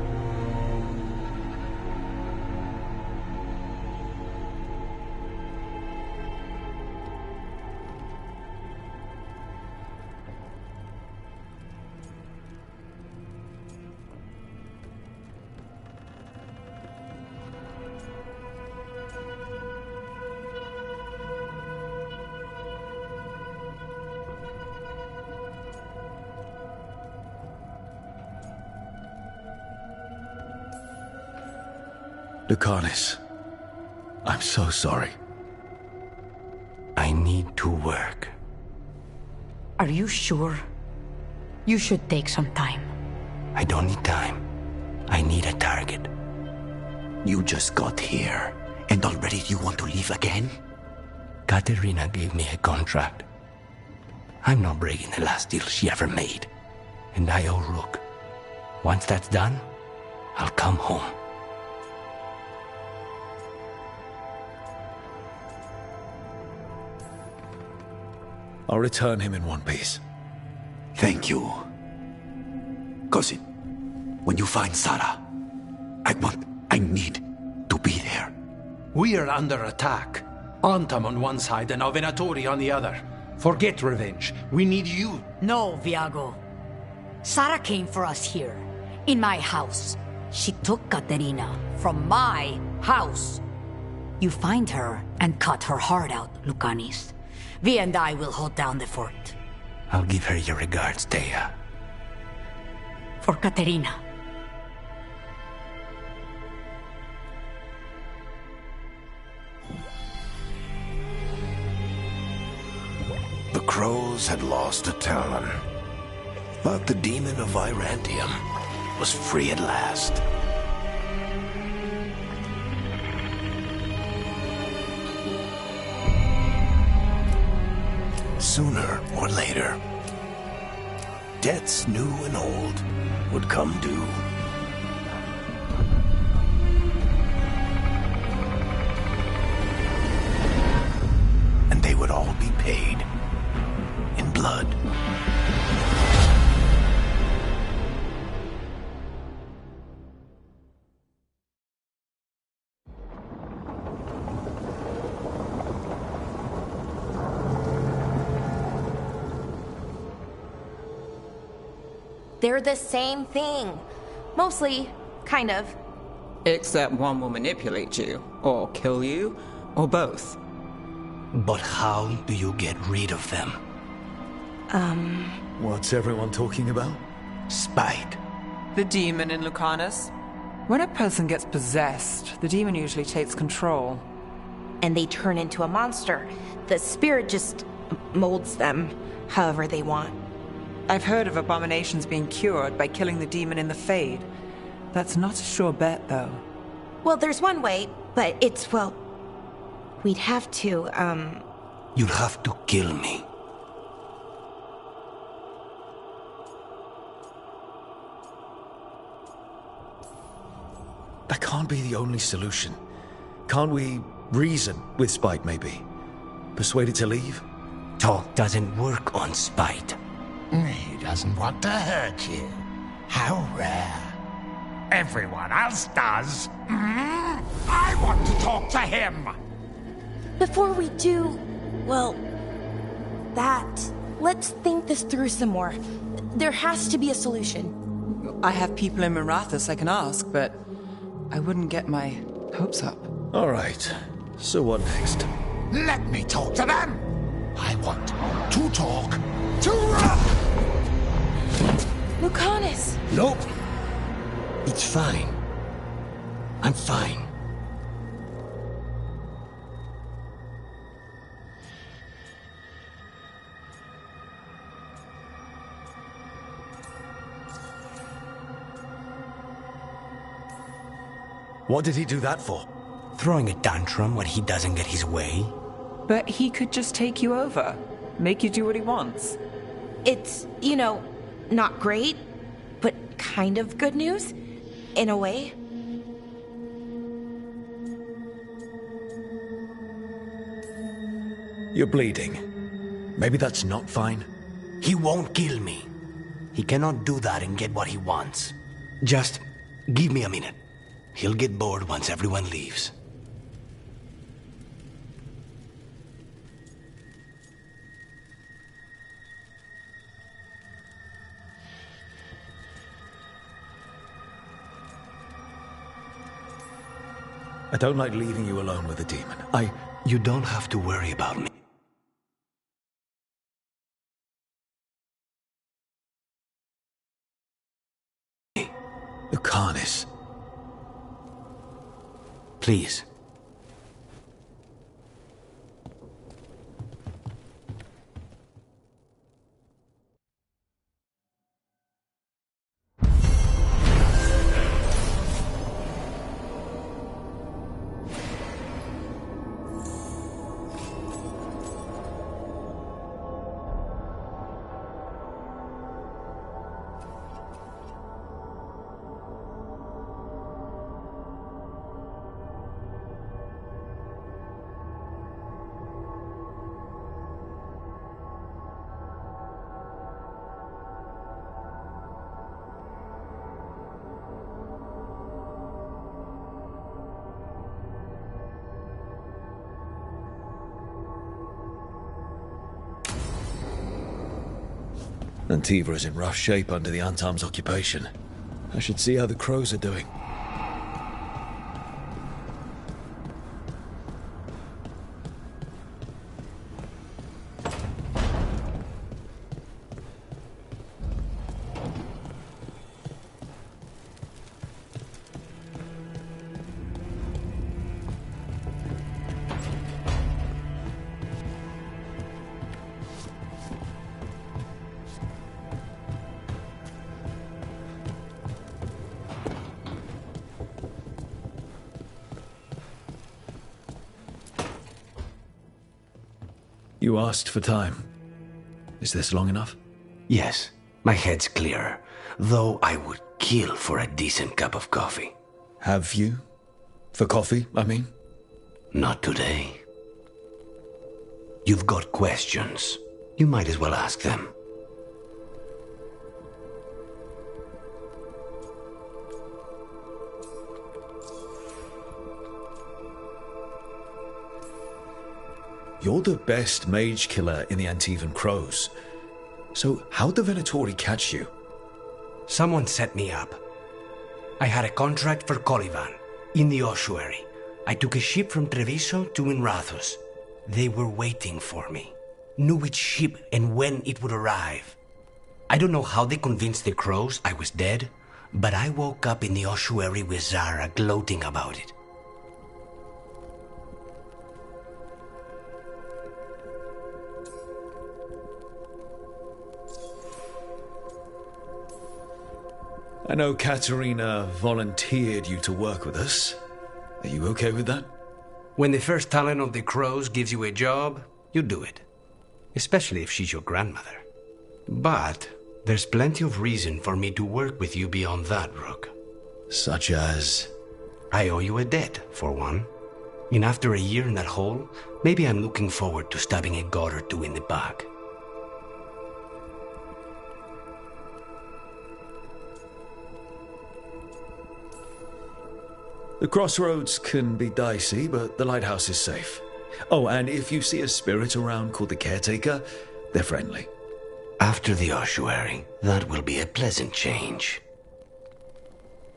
Lucanis, I'm so sorry. I need to work. Are you sure? You should take some time. I don't need time. I need a target. You just got here, and already you want to leave again? Katerina gave me a contract. I'm not breaking the last deal she ever made. And I owe Rook. Once that's done, I'll come home. I'll return him in one piece. Thank you. Cousin, when you find Zara, I need to be there. We are under attack. Antam on one side and Venatori on the other. Forget revenge. We need you. No, Viago. Sara came for us here, in my house. She took Katerina from my house. You find her and cut her heart out, Lucanis. Vi and I will hold down the fort. I'll give her your regards, Thea. For Katerina. The Crows had lost a Talon, but the demon of Virantium was free at last. Sooner or later, debts new and old would come due. And they would all be paid in blood. They're the same thing. Mostly, kind of. Except one will manipulate you, or kill you, or both. But how do you get rid of them? What's everyone talking about? Spite. The demon in Lucanus. When a person gets possessed, the demon usually takes control. And they turn into a monster. The spirit just molds them however they want. I've heard of abominations being cured by killing the demon in the Fade. That's not a sure bet, though. Well, there's one way, but it's, well... We'd have to, You'd have to kill me. That can't be the only solution. Can't we reason with Spite, maybe? Persuade it to leave? Talk doesn't work on spite. He doesn't want to hurt you. How rare. Everyone else does. I want to talk to him. Before we do, well, let's think this through some more. There has to be a solution. I have people in Marathus I can ask, but I wouldn't get my hopes up. All right. So what next? Let me talk to them. I want to talk to Lucanus! Nope. It's fine. I'm fine. What did he do that for? Throwing a tantrum when he doesn't get his way. But he could just take you over, make you do what he wants. It's, not great, but kind of good news, in a way. You're bleeding. Maybe that's not fine. He won't kill me. He cannot do that and get what he wants. Just give me a minute. He'll get bored once everyone leaves. I don't like leaving you alone with the demon. You don't have to worry about me. Lucanus. Please. Antiva is in rough shape under the Antam's occupation. I should see how the crows are doing. You asked for time. Is this long enough? Yes, my head's clearer, though I would kill for a decent cup of coffee. Have you? For coffee, I mean? Not today. You've got questions. You might as well ask them. You're the best mage killer in the Antivan Crows. So how'd the Venatori catch you? Someone set me up. I had a contract for Colivan, in the ossuary. I took a ship from Treviso to Minrathus. They were waiting for me. Knew which ship and when it would arrive. I don't know how they convinced the Crows I was dead, but I woke up in the ossuary with Zara gloating about it. I know Katerina volunteered you to work with us. Are you okay with that? When the first talent of the Crows gives you a job, you do it. Especially if she's your grandmother. But there's plenty of reason for me to work with you beyond that, Rook. Such as? I owe you a debt, for one. And after a year in that hole, maybe I'm looking forward to stabbing a god or two in the back. The crossroads can be dicey, but the lighthouse is safe. Oh, and if you see a spirit around called the Caretaker, they're friendly. After the ossuary, that will be a pleasant change.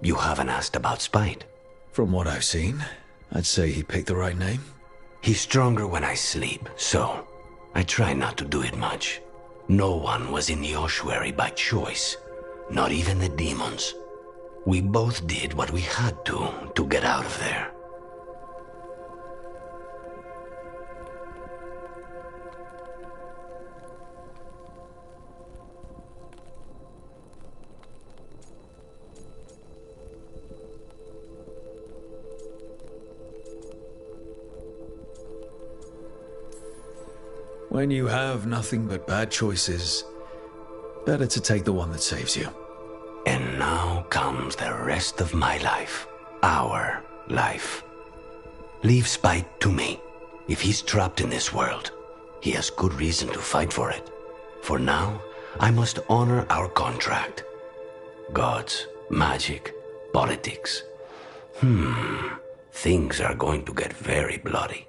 You haven't asked about Spite? From what I've seen, I'd say he picked the right name. He's stronger when I sleep, so I try not to do it much. No one was in the ossuary by choice, not even the demons. We both did what we had to get out of there. When you have nothing but bad choices, better to take the one that saves you. And now comes the rest of my life. Our life. Leave Spite to me. If he's trapped in this world, he has good reason to fight for it. For now, I must honor our contract. Gods, magic, politics. Things are going to get very bloody.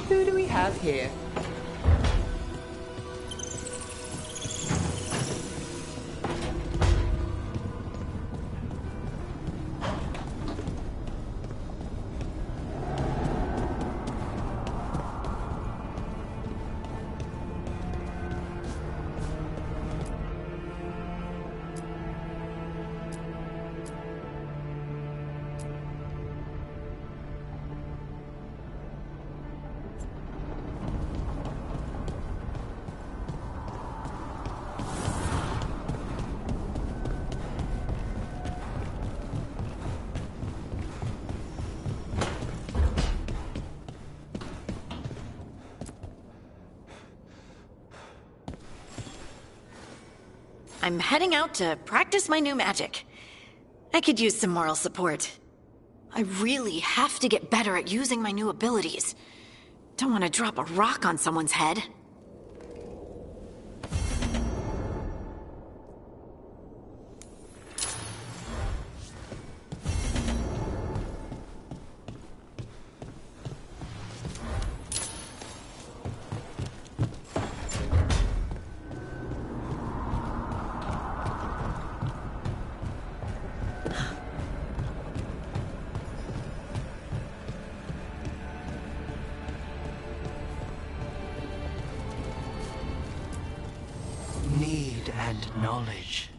Who do we have here? I'm heading out to practice my new magic. I could use some moral support. I really have to get better at using my new abilities. Don't want to drop a rock on someone's head. Need and knowledge.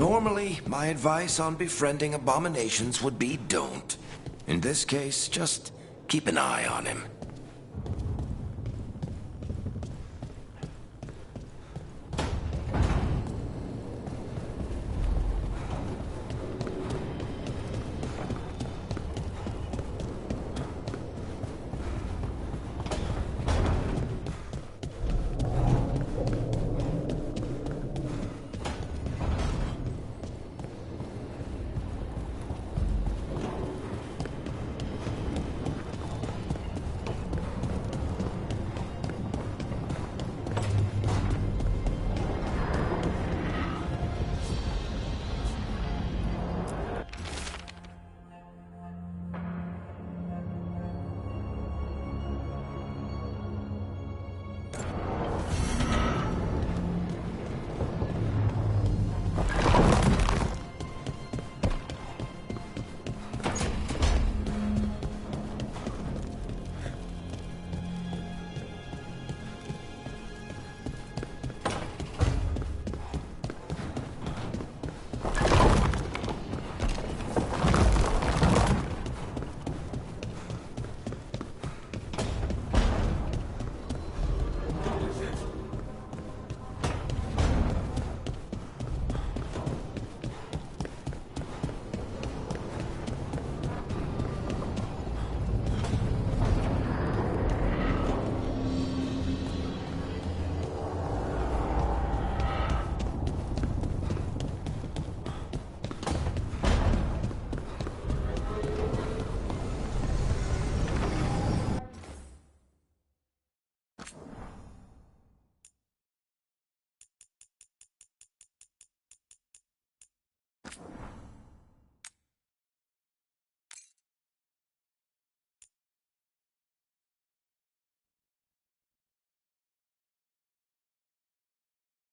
Normally, my advice on befriending abominations would be don't. In this case, just keep an eye on him.